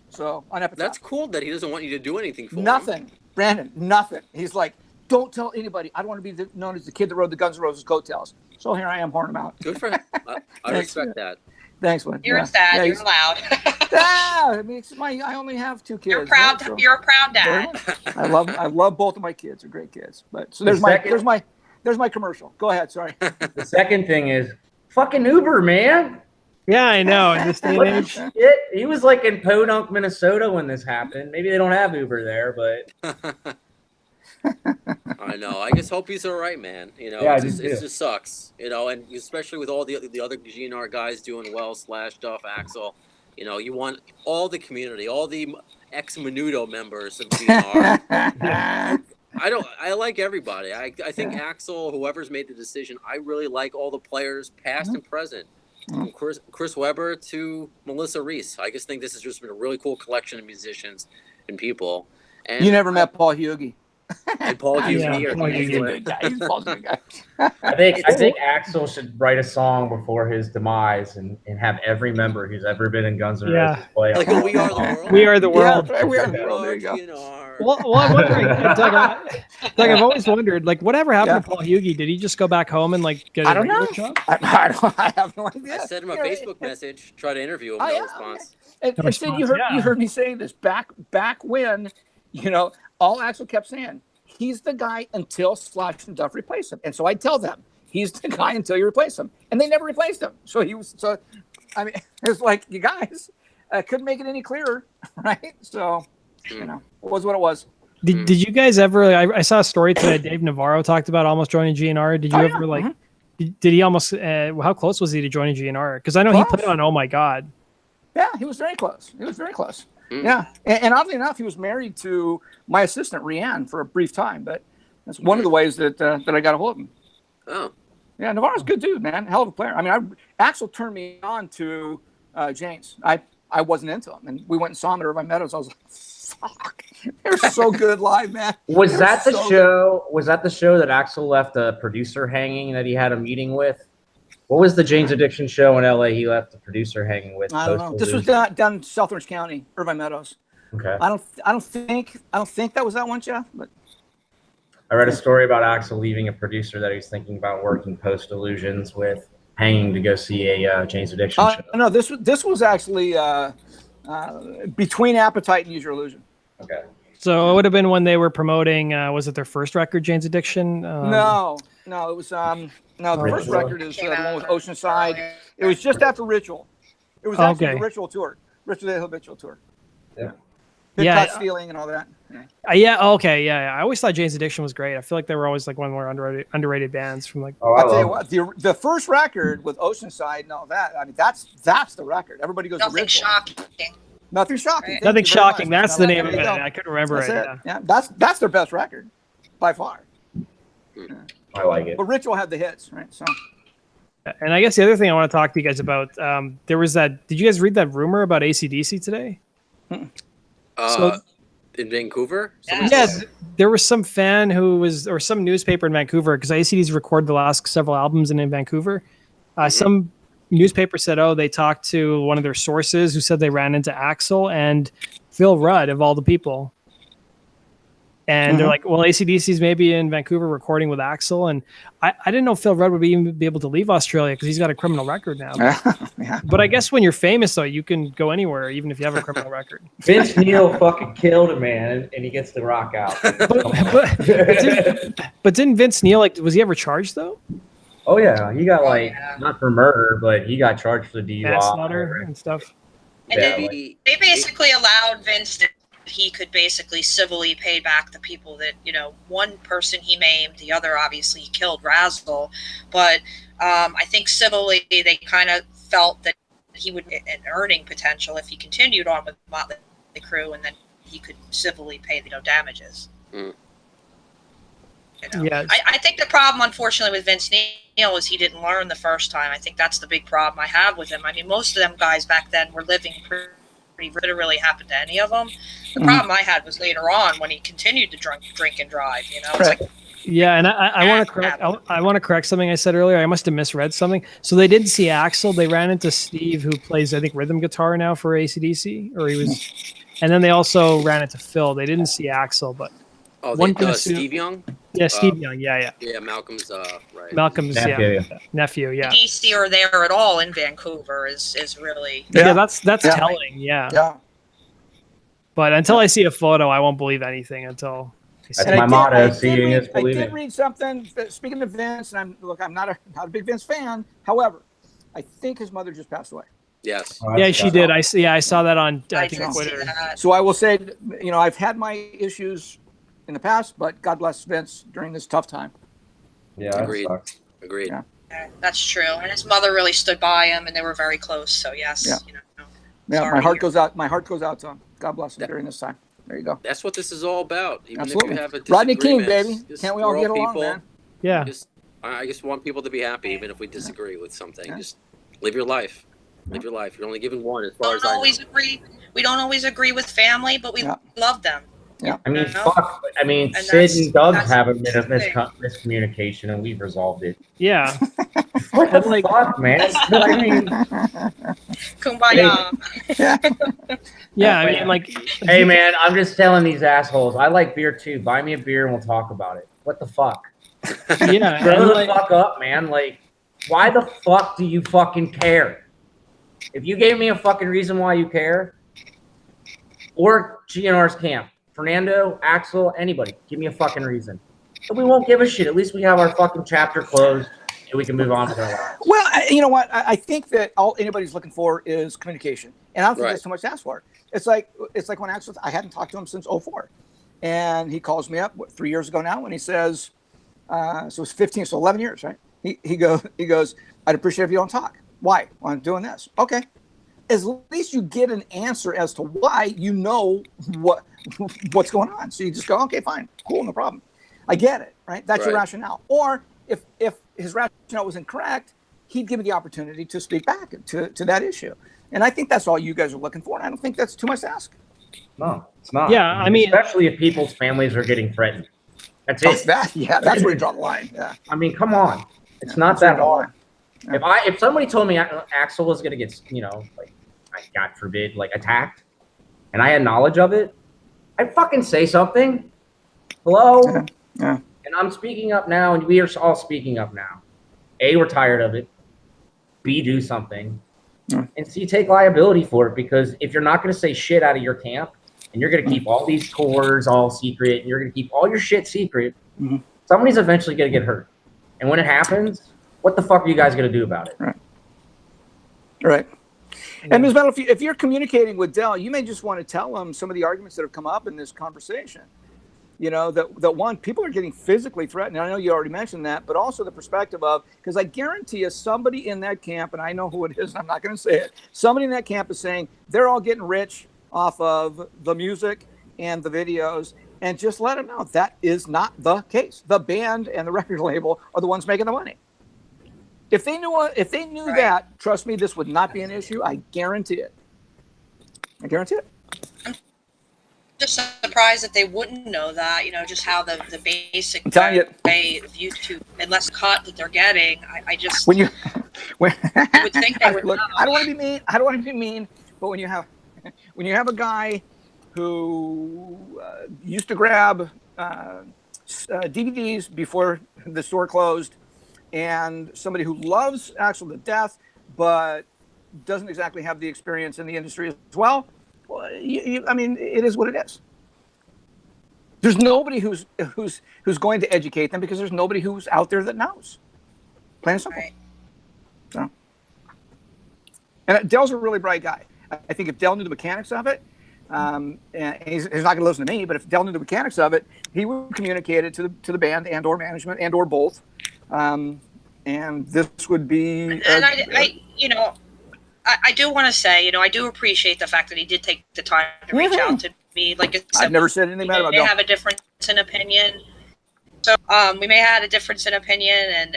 So on Epitaph. That's cool that he doesn't want you to do anything for him. Nothing. Brandon, nothing. He's like, don't tell anybody. I don't want to be known as the kid that rode the Guns N' Roses coattails. So here I am, horning him out. Good for him. I respect that. Thanks, Lynn. You're a dad. You're allowed. I only have 2 kids. You're proud. Right? So, you're a proud dad. I love both of my kids. They're great kids. But so there's my commercial. Go ahead. Sorry. The second thing is fucking Uber, man. Yeah, I know. In this day and What age. shit? He was like in Podunk, Minnesota when this happened. Maybe they don't have Uber there, but I know. I just hope he's all right, man. You know, Yeah, I it do just, too. it just sucks. You know, and especially with all the other GNR guys doing well, Duff, Axel. You know, you want all the community, all the ex-Menudo members of GNR. I like everybody. I think Axel, whoever's made the decision, I really like all the players, past and present. From Chris Webber to Melissa Reese. I just think this has just been a really cool collection of musicians and people. And You never met Paul Hughey. And Paul Hughes. Yeah, Paul He's a good guy. He's Paul's a good guy. I think Axel should write a song before his demise and have every member who's ever been in Guns N' Roses play. Like We Are the World. We Are the World. Yeah, we are the world. There you go. GNR. Well, I'm wondering, Doug, I've always wondered, like, whatever happened to Paul Hughey? Did he just go back home and like get a regular job? I have no idea. I sent him a Facebook message, try to interview him, no response. And Sid, you heard me saying this back when, you know, all Axel kept saying, he's the guy until Slash and Duff replace him. And so I tell them, he's the guy until you replace him. And they never replaced him. So I mean, it's like, you guys couldn't make it any clearer, right? So, you know, it was what it was. Did you guys ever, I saw a story today, Dave Navarro talked about almost joining GNR. Did you ever like, did he almost, how close was he to joining GNR? Because I know he played on Oh My God. Yeah, he was very close. Yeah, and oddly enough, he was married to my assistant, Rianne, for a brief time. But that's one of the ways that I got a hold of him. Oh. Yeah, Navarro's a good dude, man. Hell of a player. I mean, Axel turned me on to James. I wasn't into him. And we went and saw him at Irvine Meadows. I was like, fuck. They're so good live, man. Was that the show? Was that the show that Axel left a producer hanging that he had a meeting with? What was the James Addiction show in LA he left the producer hanging with? I don't know. This was down in South Orange County, Irvine Meadows. Okay. I don't think that was that one, Jeff. But I read a story about Axel leaving a producer that he was thinking about working Post Illusions with, hanging to go see a James Addiction show. No, this was actually between Appetite and Use Your Illusion. Okay. So it would have been when they were promoting, was it their first record, James Addiction? No, it was the first record is the one with Oceanside. It was just after Ritual. It was actually the Ritual tour, the Habitual tour. Yeah. Cut Stealing and all that. I always thought James Addiction was great. I feel like they were always like one of the more underrated bands from like. I'll tell you what, the first record with Oceanside and all that. I mean, that's the record. Everybody goes. Nothing shocking. Nothing shocking. Right. Nothing shocking. That's the name of it. I couldn't remember it. Yeah, that's their best record, by far. I like it. But Ritual had the hits, right? So. And I guess the other thing I want to talk to you guys about, there was that. Did you guys read that rumor about AC/DC today? In Vancouver? There was some fan or some newspaper in Vancouver, because AC/DC recorded the last several albums in Vancouver. Some newspaper said, they talked to one of their sources who said they ran into Axel and Phil Rudd, of all the people. And they're like, well, AC/DC's maybe in Vancouver recording with Axel. And I didn't know Phil Rudd would even be able to leave Australia because he's got a criminal record now. Yeah. But I guess when you're famous, though, you can go anywhere, even if you have a criminal record. Vince Neil fucking killed a man, and he gets to rock out. But didn't Vince Neil, was he ever charged, though? Oh, yeah. He got, not for murder, but he got charged for DUI. Manslaughter and stuff. And they basically allowed Vince to, he could basically civilly pay back the people that, one person he maimed, the other obviously he killed, Razzle. But I think civilly they kind of felt that he would an earning potential if he continued on with Motley Crue, and then he could civilly pay damages. Yeah. I think the problem, unfortunately, with Vince Neil is he didn't learn the first time. I think that's the big problem I have with him. I mean, most of them guys back then were living pretty. It really happened to any of them. The problem I had was later on when he continued to drink and drive. It's like, yeah, and I want to correct. I want to correct something I said earlier. I must have misread something. So they didn't see Axel. They ran into Steve, who plays, I think, rhythm guitar now for AC/DC, or he was. And then they also ran into Phil. They didn't see Axel, but one Steve Young. Yeah, Steve Young. Yeah. Yeah, Malcolm's right. Malcolm's nephew. Yeah. DC or there at all in Vancouver is really. Yeah, that's telling. Yeah. Yeah. But until I see a photo, I won't believe anything until. That's my motto. Seeing is believing. I did read something. Speaking of Vince, and I'm not a big Vince fan. However, I think his mother just passed away. Yes. Oh, Yeah, that's she tough. did. I saw that on I I think did see Twitter. that. So I will say, I've had my issues in the past, but God bless Vince during this tough time. Yeah, that Agreed. sucks. Agreed. Yeah. Yeah, that's true. And his mother really stood by him, and they were very close. So yes, Yeah. Yeah, sorry my to heart hear. goes out. My heart goes out to him. God bless him during this time. There you go. That's what this is all about. Even Absolutely. if you have a Rodney King, disagreement, baby. Can't we all get along, man? Yeah. I just want people to be happy, even if we disagree with something. Yeah. Just live your life. Live your life. You're only given one, as far We as don't I know. always agree. We don't always agree with family, but we Yeah. love them. Yeah. I mean, You know? fuck. I mean, And Sid that's- and Doug that's have a bit of the thing. miscommunication, and we've resolved it. Yeah. What the But, like- fuck, man? I mean, Kumbaya. Yeah. I mean, like, hey, man, I'm just telling these assholes. I like beer too. Buy me a beer and we'll talk about it. What the fuck? yeah. Grow and, the like- fuck up, man. Like, why the fuck do you fucking care? If you gave me a fucking reason why you care, or GNR's camp, Fernando, Axel, anybody, give me a fucking reason. But we won't give a shit. At least we have our fucking chapter closed and we can move on with our lives. Well, you know what? I think that all anybody's looking for is communication, and I don't think Right. that's too much to ask for. It's like when Axel, I hadn't talked to him since '04, and he calls me up 3 years ago now, and he says, so it was 15, so 11 years, right? He goes, I'd appreciate if you don't talk. Why? Well, I'm doing this. Okay. At least you get an answer as to why, you know what's going on. So you just go, okay, fine, cool, no problem. I get it, right? That's your Right. rationale. Or if his rationale was incorrect, he'd give me the opportunity to speak back to that issue. And I think that's all you guys are looking for. And I don't think that's too much to ask. No, it's not. Yeah, I mean- especially if people's families are getting threatened. That's it. That's where you draw the line. Yeah. I mean, come on. It's not That's where that you draw the hard. line. If somebody told me Axel was gonna get, like, God forbid, like, attacked, and I had knowledge of it, I'd fucking say something. Hello? Yeah. And I'm speaking up now, and we are all speaking up now. A, we're tired of it. B, do something. Yeah. And C, take liability for it, because if you're not going to say shit out of your camp, and you're going to keep all these tours all secret, and you're going to keep all your shit secret, Mhm. somebody's eventually going to get hurt. And when it happens, what the fuck are you guys going to do about it? Right. And Ms. Battle, if you're communicating with Dell, you may just want to tell him some of the arguments that have come up in this conversation. That one, people are getting physically threatened. I know you already mentioned that, but also the perspective of, because I guarantee you somebody in that camp, and I know who it is, and I'm not going to say it, somebody in that camp is saying they're all getting rich off of the music and the videos, and just let them know that is not the case. The band and the record label are the ones making the money. If they knew Right. that, trust me, this would not be an issue. I guarantee it. I guarantee it. Just surprised that they wouldn't know that. Just how the basic I'm telling you. way of YouTube, unless cut that they're getting. I just When you would think they would look, know. I don't want to be mean. But when you have a guy who used to grab DVDs before the store closed, and somebody who loves Axl to death, but doesn't exactly have the experience in the industry as well. Well, I mean, it is what it is. There's nobody who's going to educate them, because there's nobody who's out there that knows. Plain and simple. Right. So, and Dell's a really bright guy. I think if Dell knew the mechanics of it, and he's not going to listen to me, but if Dell knew the mechanics of it, he would communicate it to the band and or management and or both. And this would be. And I do want to say, I do appreciate the fact that he did take the time to reach out to me. Like I said, I've never said anything bad we about may Dell. have a difference in opinion. So we may have a difference in opinion, and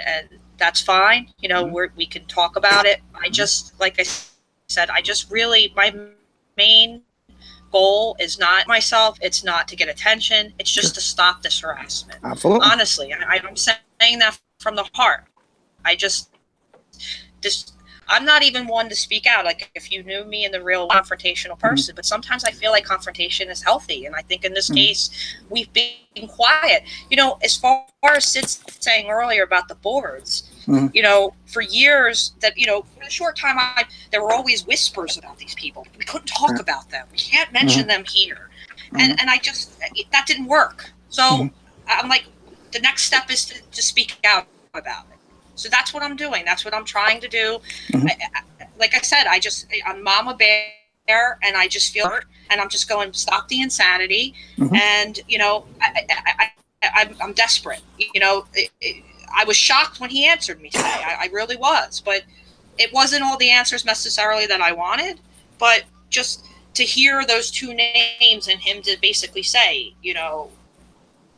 that's fine. We can talk about it. I just, like I said, my main goal is not myself. It's not to get attention. It's just to stop this harassment. Absolutely. Honestly, I'm saying that from the heart. I'm not even one to speak out. Like, if you knew me in the real confrontational person, but sometimes I feel like confrontation is healthy. And I think in this case, we've been quiet. As far as Sid's saying earlier about the boards, for years that, for a short time, there were always whispers about these people. We couldn't talk about them. We can't mention them here. And that didn't work. So I'm like, the next step is to speak out about it. So that's what I'm doing. That's what I'm trying to do. like I said, I'm Mama Bear, and I just feel hurt, and I'm just going, stop the insanity. And, you know, I'm desperate. You know, I was shocked when he answered me today. I really was, but it wasn't all the answers necessarily that I wanted, but just to hear those two names and him to basically say, you know,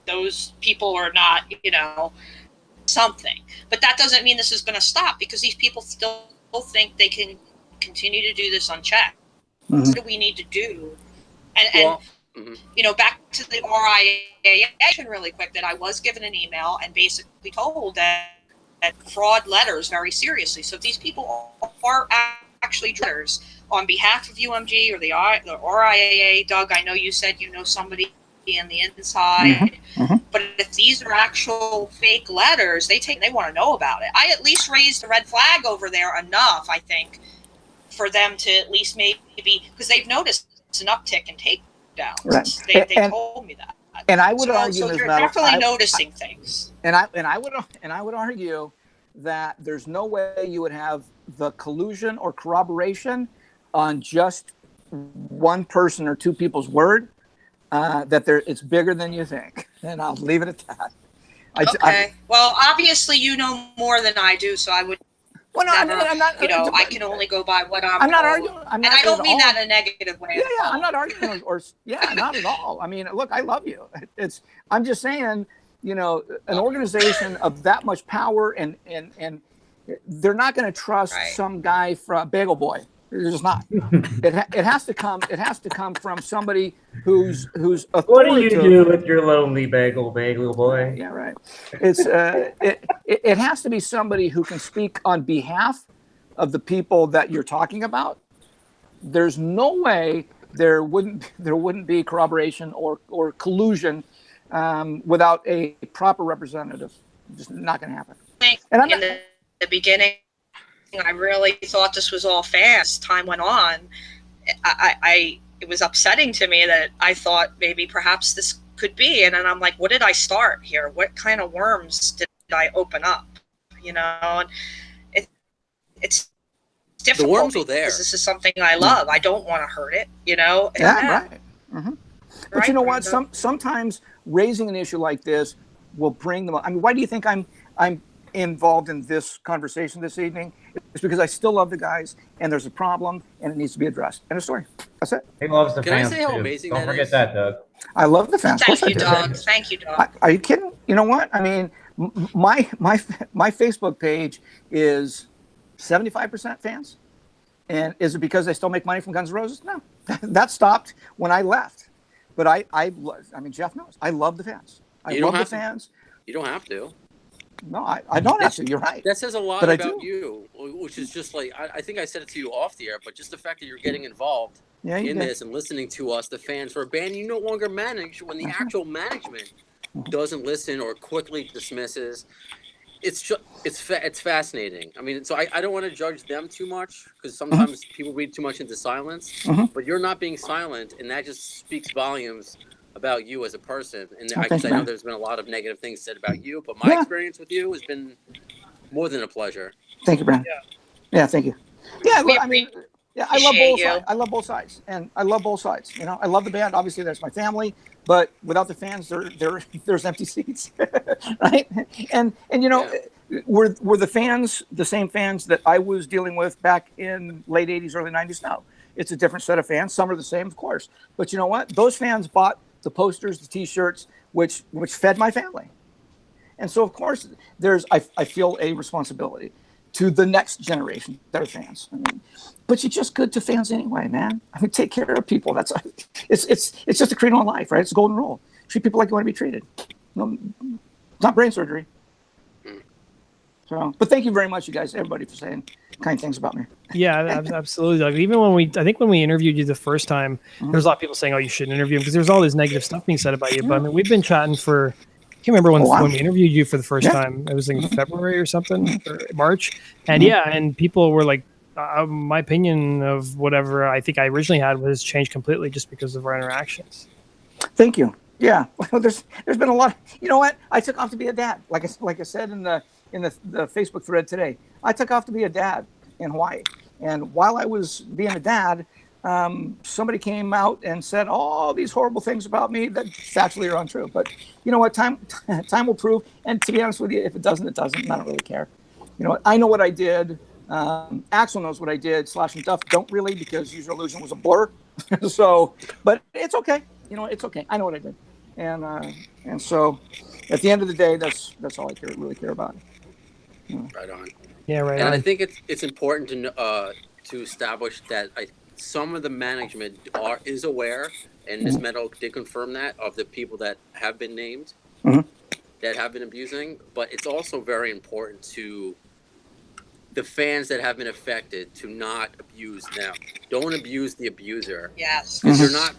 those people are not, you know, something. But that doesn't mean this is going to stop, because these people still think they can continue to do this unchecked. What do we need to do? And you know, back to the RIAA really quick, that I was given an email and basically told that fraud letters very seriously. So if these people are actually letters on behalf of UMG or the RIAA, Doug, I know you said you know somebody in the inside, but if these are actual fake letters, they want to know about it. I at least raised a red flag over there enough, I think, for them to at least maybe, because they've noticed an uptick in takedowns. Right. They told me that. And I would argue, so you're definitely noticing things. And I would argue that there's no way you would have the collusion or corroboration on just one person or two people's word. That it's bigger than you think, and I'll leave it at that. Okay. Well, obviously you know more than I do, so I would. Well, no, never, I'm not. You know, I can only go by what I'm not arguing. And I don't mean that in a negative way. Yeah, I'm not arguing, or not at all. I mean, look, I love you. I'm just saying, you know, an organization of that much power, and they're not going to trust some guy from Bagel Boy. It's just not. It has to come. It has to come from somebody who's authoritative. What do you do with your lonely bagel boy? Yeah, right. It's it has to be somebody who can speak on behalf of the people that you're talking about. There's no way there wouldn't be corroboration or collusion without a proper representative. Just not going to happen. And in the beginning, I really thought this was all fast. Time went on. It was upsetting to me that I thought maybe perhaps this could be. And then I'm like, what did I start here? What kind of worms did I open up? You know, and it's difficult. The worms are there. Because this is something I love. I don't want to hurt it, you know? Yeah, right. But you know what? Sometimes raising an issue like this will bring them up. I mean, why do you think I'm involved in this conversation this evening? It's because I still love the guys, and there's a problem, and it needs to be addressed. End of story. That's it. He loves the fans. Can I say how too. amazing Don't that forget is? that, Doug. I love the fans. Thank you, Doug. Thank you, Doug. Are you kidding? You know what? I mean, my Facebook page is 75% fans, and is it because they still make money from Guns N' Roses? No, that stopped when I left. But I mean, Jeff knows. I love the fans. I love the fans. You don't have to. No, I don't have to. You're right. That says a lot about you, which is just like, I think I said it to you off the air, but just the fact that you're getting involved in this and listening to us, the fans, for a band you no longer manage, when the actual management doesn't listen or quickly dismisses. It's fascinating. I mean, so I don't want to judge them too much, because sometimes people read too much into silence, but you're not being silent, and that just speaks volumes about you as a person. And I know there's been a lot of negative things said about you, but my experience with you has been more than a pleasure. Thank you, Brando. Yeah, thank you. Yeah, look, I mean, I love both sides. I love both sides, and I love both sides. You know, I love the band. Obviously, that's my family, but without the fans, there's empty seats, right? And you know, were the fans the same fans that I was dealing with back in late '80s, early '90s? No, it's a different set of fans. Some are the same, of course, but you know what? Those fans bought the posters, the T-shirts, which fed my family, and so of course I feel a responsibility to the next generation that are fans. I mean, but you're just good to fans anyway, man. I mean, take care of people. It's just a credo in life, right? It's a golden rule. Treat people like you want to be treated. No, it's not brain surgery. So, but thank you very much, you guys, everybody, for saying kind things about me. Yeah, absolutely, Doug. Even I think when we interviewed you the first time, there was a lot of people saying, "Oh, you shouldn't interview him," because there's all this negative stuff being said about you. But I mean, we've been chatting for. I can't remember when we interviewed you for the first time. It was in February or something, or March. And and people were like, my opinion of whatever I think I originally had was changed completely just because of our interactions. Thank you. Yeah, well, there's been a lot. You know what? I took off to be a dad. Like I said in the Facebook thread today, I took off to be a dad in Hawaii, And while I was being a dad, somebody came out and said all these horrible things about me that actually are untrue. But you know what? Time will prove. And to be honest with you, if it doesn't, it doesn't. I don't really care. You know what? I know what I did. Axel knows what I did. Slash and Duff don't really, because Use Your Illusion was a blur. So, but it's okay. You know, it's okay. I know what I did. And so at the end of the day, that's all I really care about. Right on. Yeah, right. And on. I think it's important to establish that some of the management is aware, and this medal did confirm that, of the people that have been named, that have been abusing. But it's also very important to the fans that have been affected to not abuse them. Don't abuse the abuser. Yes. Because you're not.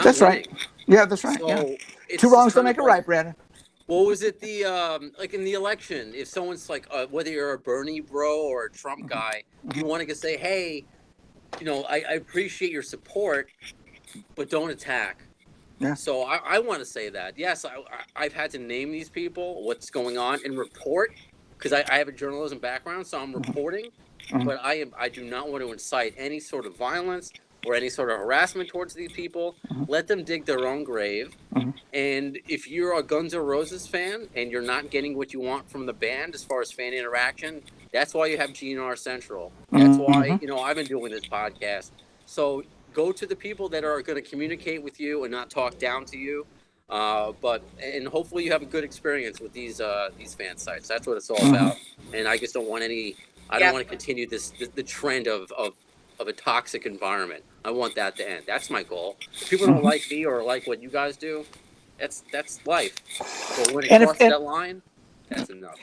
That's winning. right. Yeah, that's right. So Yeah. it's Two wrongs just don't kind make of it right, Brandon. What was it, like in the election, if someone's like, whether you're a Bernie bro or a Trump guy, you want to say, hey, you know, I appreciate your support, but don't attack. Yeah. So I want to say that. Yes, I've had to name these people, what's going on, and report, because I have a journalism background, so I'm reporting, but I do not want to incite any sort of violence or any sort of harassment towards these people. Let them dig their own grave. And if you're a Guns N' Roses fan and you're not getting what you want from the band as far as fan interaction, that's why you have GNR Central. That's why, you know, I've been doing this podcast. So go to the people that are going to communicate with you and not talk down to you. And hopefully you have a good experience with these fan sites. That's what it's all about. And I just don't want I don't want to continue the trend of a toxic environment. I want that to end. That's my goal. If people don't like me or like what you guys do, that's life. But when it crosses that line, that's enough.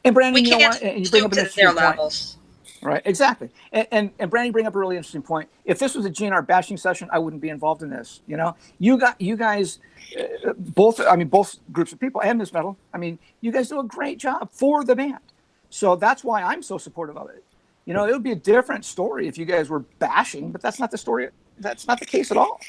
And Brandon, We you know can't what? And you bring up an stoop to their interesting point. levels. Right, exactly. And Brandon, you bring up a really interesting point. If this was a GNR bashing session, I wouldn't be involved in this. You know, you guys, both groups of people and this medal. I mean, you guys do a great job for the band. So that's why I'm so supportive of it. You know, it would be a different story if you guys were bashing, but that's not the story. That's not the case at all.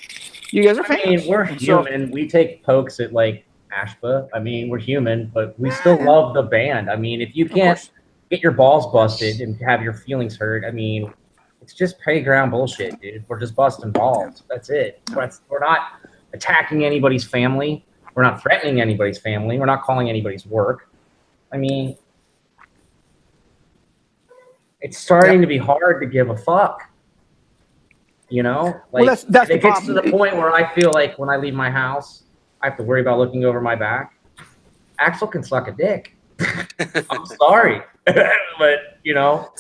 You guys are fans. I mean, we're human. We take pokes at like Ashba. I mean, we're human, but we still love the band. I mean, if you can't get your balls busted and have your feelings hurt, I mean, it's just playground bullshit, dude. We're just busting balls. That's it. We're not attacking anybody's family. We're not threatening anybody's family. We're not calling anybody's work. I mean, it's starting to be hard to give a fuck. You know, like well, that's it gets to the point where I feel like when I leave my house, I have to worry about looking over my back. Axel can suck a dick. I'm sorry, but you know,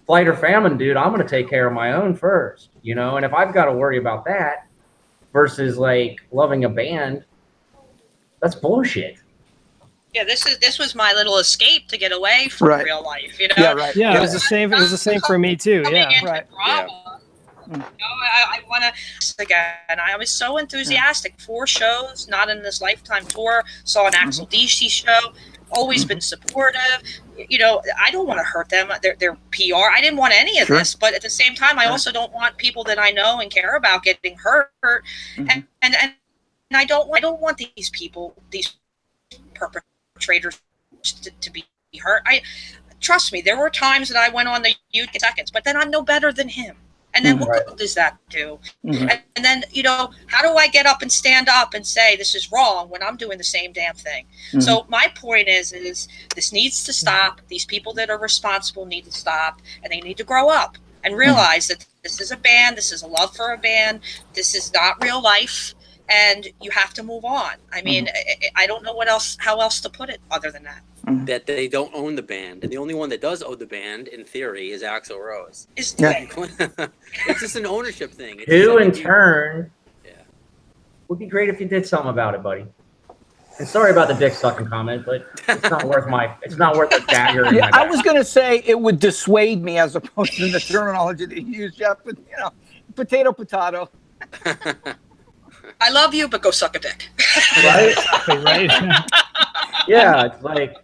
flight or famine, dude. I'm gonna take care of my own first. You know, and if I've got to worry about that versus like loving a band, that's bullshit. Yeah, this was my little escape to get away from real life. You know. Yeah, right. Yeah, it was the same. It was the same for me too. Yeah, right. You know, I want to again. I was so enthusiastic. 4 shows, not in this lifetime tour. Saw an Axel DC show. Always been supportive. You know, I don't want to hurt them. Their PR. I didn't want any of this, but at the same time, I also don't want people that I know and care about getting hurt. And I don't want these people, these perpetrators, to be hurt. Trust me. There were times that I went on the YouTube seconds, but then I'm no better than him. And then what good does that do? And then, you know, how do I get up and stand up and say this is wrong when I'm doing the same damn thing? So my point is this needs to stop. These people that are responsible need to stop, and they need to grow up and realize that this is a band. This is a love for a band. This is not real life, and you have to move on. I mean, I don't know how else to put it other than that. That they don't own the band, and the only one that does own the band, in theory, is Axl Rose. It's just an ownership thing. Who, in turn, would be great if you did something about it, buddy. And sorry about the dick sucking comment, but it's not worth the dagger in my back. I was going to say it would dissuade me as opposed to the terminology that you use, Jeff. But you know, potato. I love you, but go suck a dick. Right? right. Yeah, it's like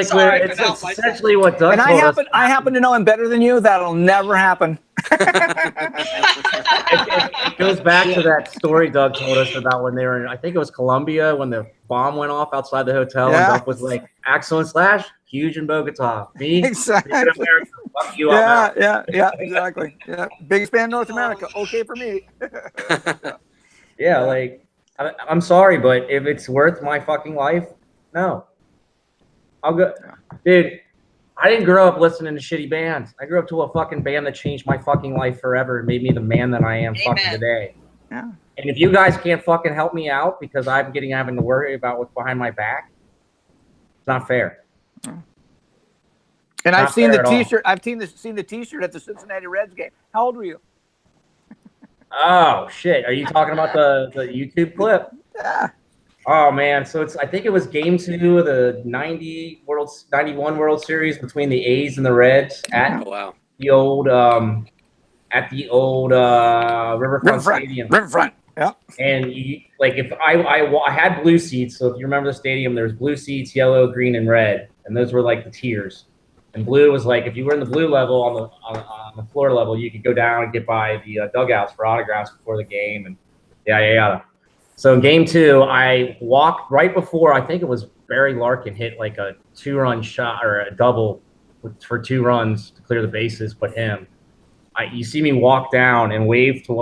Sorry, it's essentially what Doug And I happen to know him better than you. That'll never happen. It goes back to that story Doug told us about when they were in, I think it was Colombia, when the bomb went off outside the hotel, and Doug was like, Axel and Slash, huge in Bogota. Me, Exactly. big in America. Fuck you up. Yeah, exactly. Yeah, biggest band in North America. Okay for me. Yeah, like I'm sorry, but if it's worth my fucking life, no. I'll go, dude. I didn't grow up listening to shitty bands. I grew up to a fucking band that changed my fucking life forever and made me the man that I am fucking today. Yeah. And if you guys can't fucking help me out because I'm having to worry about what's behind my back, it's not fair. And I've seen the T-shirt. All. I've seen the T-shirt at the Cincinnati Reds game. How old were you? Oh shit! Are you talking about the YouTube clip? Yeah. Oh man, so I think it was game 2 of the 91 World Series between the A's and the Reds at the old Riverfront Stadium. Riverfront. Yeah. And if I had blue seats, so if you remember the stadium, there was blue seats, yellow, green, and red, and those were like the tiers. And blue was like if you were in the blue level on the floor level, you could go down and get by the dugouts for autographs before the game, and yada. So in game 2, I walked right before, I think it was Barry Larkin hit like a 2-run shot or a double for 2 runs to clear the bases, but him. You see me walk down and wave to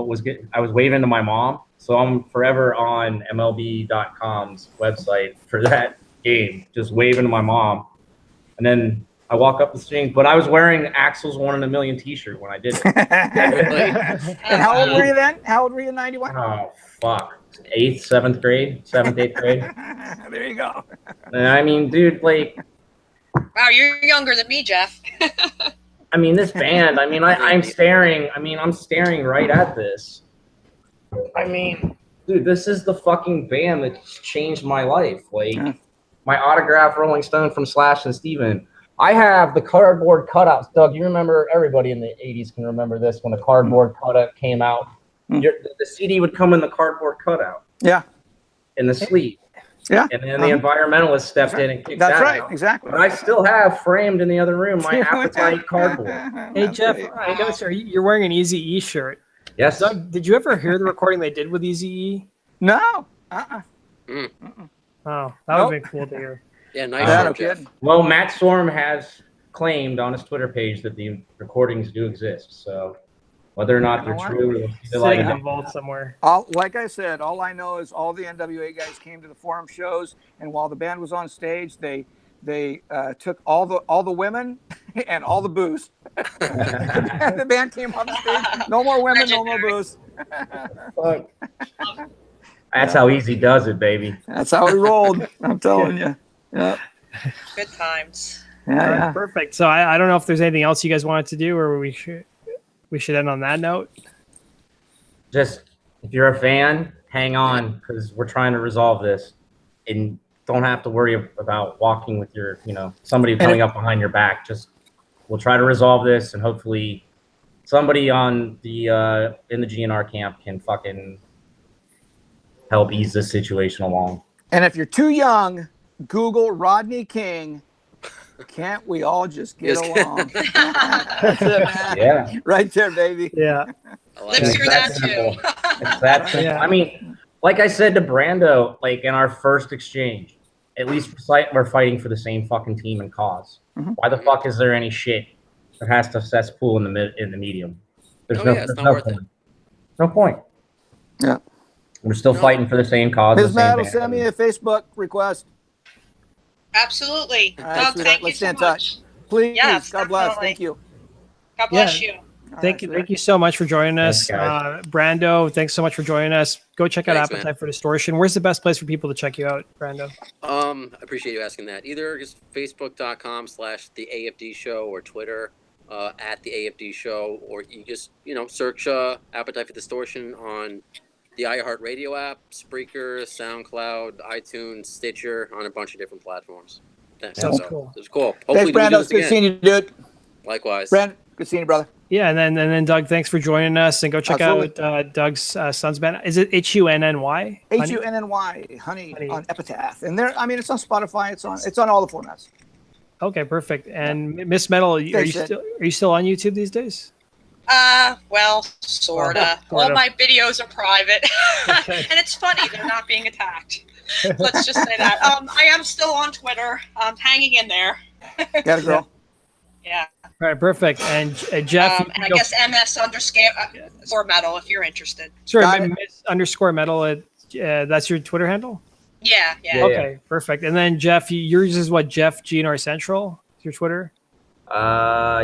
I was waving to my mom. So I'm forever on MLB.com's website for that game, just waving to my mom. And then I walk up the string, but I was wearing Axl's 1 in a Million t-shirt when I did it. And how old were you then? How old were you in 91? Oh, fuck. 7th, 8th grade. There you go. I mean, dude, like. Wow, you're younger than me, Jeff. I mean, this band, I'm staring right at this. I mean, dude, this is the fucking band that changed my life. Like, my autograph Rolling Stone from Slash and Steven. I have the cardboard cutouts. Doug, you remember, everybody in the 80s can remember this when the cardboard cutout came out. The CD would come in the cardboard cutout. Yeah. In the sleeve. Yeah. And then the environmentalist stepped in and kicked that out. That's right. Exactly. But I still have framed in the other room my Appetite cardboard. Hey, Jeff, I noticed you're wearing an Eazy-E shirt. Yes. Doug, did you ever hear the recording they did with Eazy-E? No. Oh, that would have been cool to hear. Yeah, nice. Jeff. Well, Matt Storm has claimed on his Twitter page that the recordings do exist. So whether or not they're true, Sitting in a vault somewhere. Like I said, all I know is all the NWA guys came to the Forum shows, and while the band was on stage, they took all the women and all the booze. The band came on stage. No more women, no more booze. Fuck. That's how Eazy does it, baby. That's how we rolled. I'm telling you. Yeah. Good times. Yeah. Perfect. So I don't know if there's anything else you guys wanted to do, or we should end on that note. Just, if you're a fan, hang on, because we're trying to resolve this. And don't have to worry about walking with your, somebody coming up behind your back. Just, we'll try to resolve this, and hopefully somebody on the in the GNR camp can fucking help ease this situation along. And if you're too young, Google Rodney King. Can't we all just get along? That's it, man. Yeah. Right there, baby. Yeah. Live through that too. It's that simple. Yeah. I mean, like I said to Brando, like in our first exchange, at least we're fighting for the same fucking team and cause. Why the fuck is there any shit that has to cesspool in the medium? There's no point. Yeah. We're still fighting for the same cause. Ms. Matt will send me a Facebook request. Absolutely. All right, Doug, sweetheart, thank you let's so stay in much. touch. Please, Yes, God bless. definitely. Thank you. God bless Yeah. you. Thank you so much for joining us. Thanks, guys. Brando, thanks so much for joining us. Go check out Thanks, Appetite man. for Distortion. Where's the best place for people to check you out, Brando? I appreciate you asking that. Either just facebook.com/the AFD show or Twitter at the AFD show, or you just search Appetite for Distortion on the iHeartRadio app, Spreaker, SoundCloud, iTunes, Stitcher, on a bunch of different platforms. Sounds cool. It's cool. Thanks, Hopefully we do Brando. this Good again. seeing you, dude. Likewise. Brandon, good seeing you, brother. Yeah, and then Doug, thanks for joining us, and go check Absolutely. out Doug's son's band. Is it Hunny? Hunny, Hunny on Epitaph, and there. I mean, it's on Spotify. It's on all the formats. Okay, perfect. And Miss Metal, are you still on YouTube these days? Well, sorta. All my videos are private, Okay. and it's funny they're not being attacked. Let's just say that. I am still on Twitter, hanging in there. Got a girl. Yeah. All right, perfect. And Jeff, And I guess MS_score medal if you're interested. sorry, Miss_medal. That's your Twitter handle. Yeah. Okay, perfect. And then Jeff, yours is what? Jeff GNR Central. Is your Twitter? Yeah.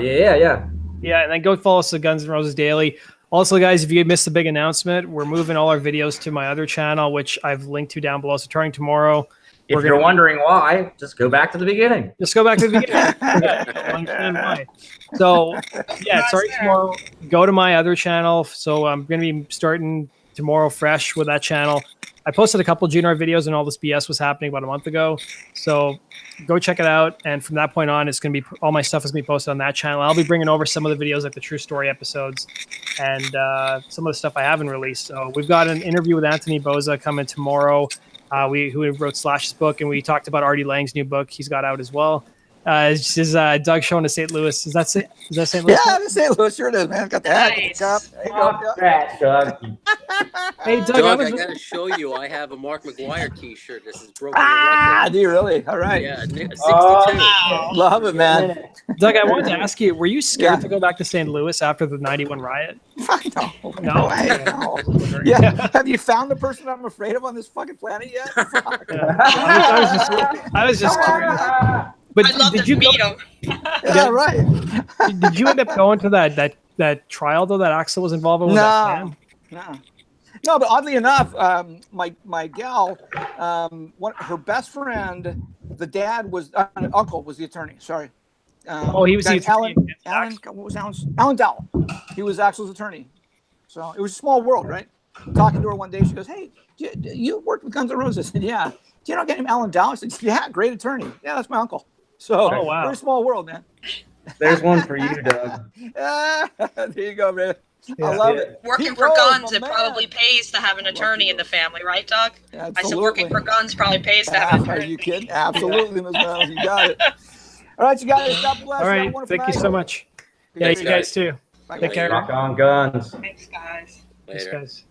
Yeah, and then go follow us at Guns N' Roses Daily. Also, guys, if you missed the big announcement, we're moving all our videos to my other channel, which I've linked to down below. So starting tomorrow, If you're wondering why, just go back to the beginning. just go back to the beginning. You'll understand why. So, yeah, starting tomorrow, go to my other channel. So I'm going to be starting tomorrow fresh with that channel. I posted a couple of GNR videos and all this BS was happening about a month ago. So go check it out. And from that point on, it's going to be all my stuff is going to be posted on that channel. I'll be bringing over some of the videos like the True Story episodes and some of the stuff I haven't released. So we've got an interview with Anthony Boza coming tomorrow, who wrote Slash's book. And we talked about Artie Lang's new book he's got out as well. This is Doug showing to St. Louis. Is that St. Louis? Yeah, that's St. Louis. Sure it is, man. Got the hat, Nice. got the cup. There you go. Congrats, Doug. Hey, Doug, Doug, I gotta show you. I have a Mark McGuire T-shirt. This is broken the Ah, record. do you really? All right. Yeah, 62. Wow. Love it, man. Doug, I wanted to ask you, were you scared to go back to St. Louis after the 91 riot? No way, no. Yeah. Have you found the person I'm afraid of on this fucking planet yet? Fuck. I was just curious. But I'd love did to you go, meet him. Yeah, right. did you end up going to that trial though that Axel was involved with? That fan? No, but oddly enough, my gal, her best friend, the dad was uncle was the attorney. Sorry. He was the attorney. Alan, what was Alan's? Alan Dowell. He was Axel's attorney. So it was a small world, right? Talking to her one day, she goes, "Hey, you worked with Guns N' Roses?" I said, "Yeah." "Do you know get him Alan Dowell?" I said, "Yeah, great attorney." "Yeah, that's my uncle." So wow. very small world, man. There's one for you, Doug. There you go, man. Yeah. I love it. Working Pete for Rose, guns, my it man. probably pays to have an attorney in the family, right, Doug? Absolutely. I said working for guns probably pays to have an Are attorney. you kidding? Absolutely, Ms. Miles. You got it. All right, you guys. God bless. All Have a right. wonderful Thank you night. so much. Yeah, Thanks, you guys too. Bye, Take guys. care. Rock on guns. Thanks, guys. Thanks, Later. guys.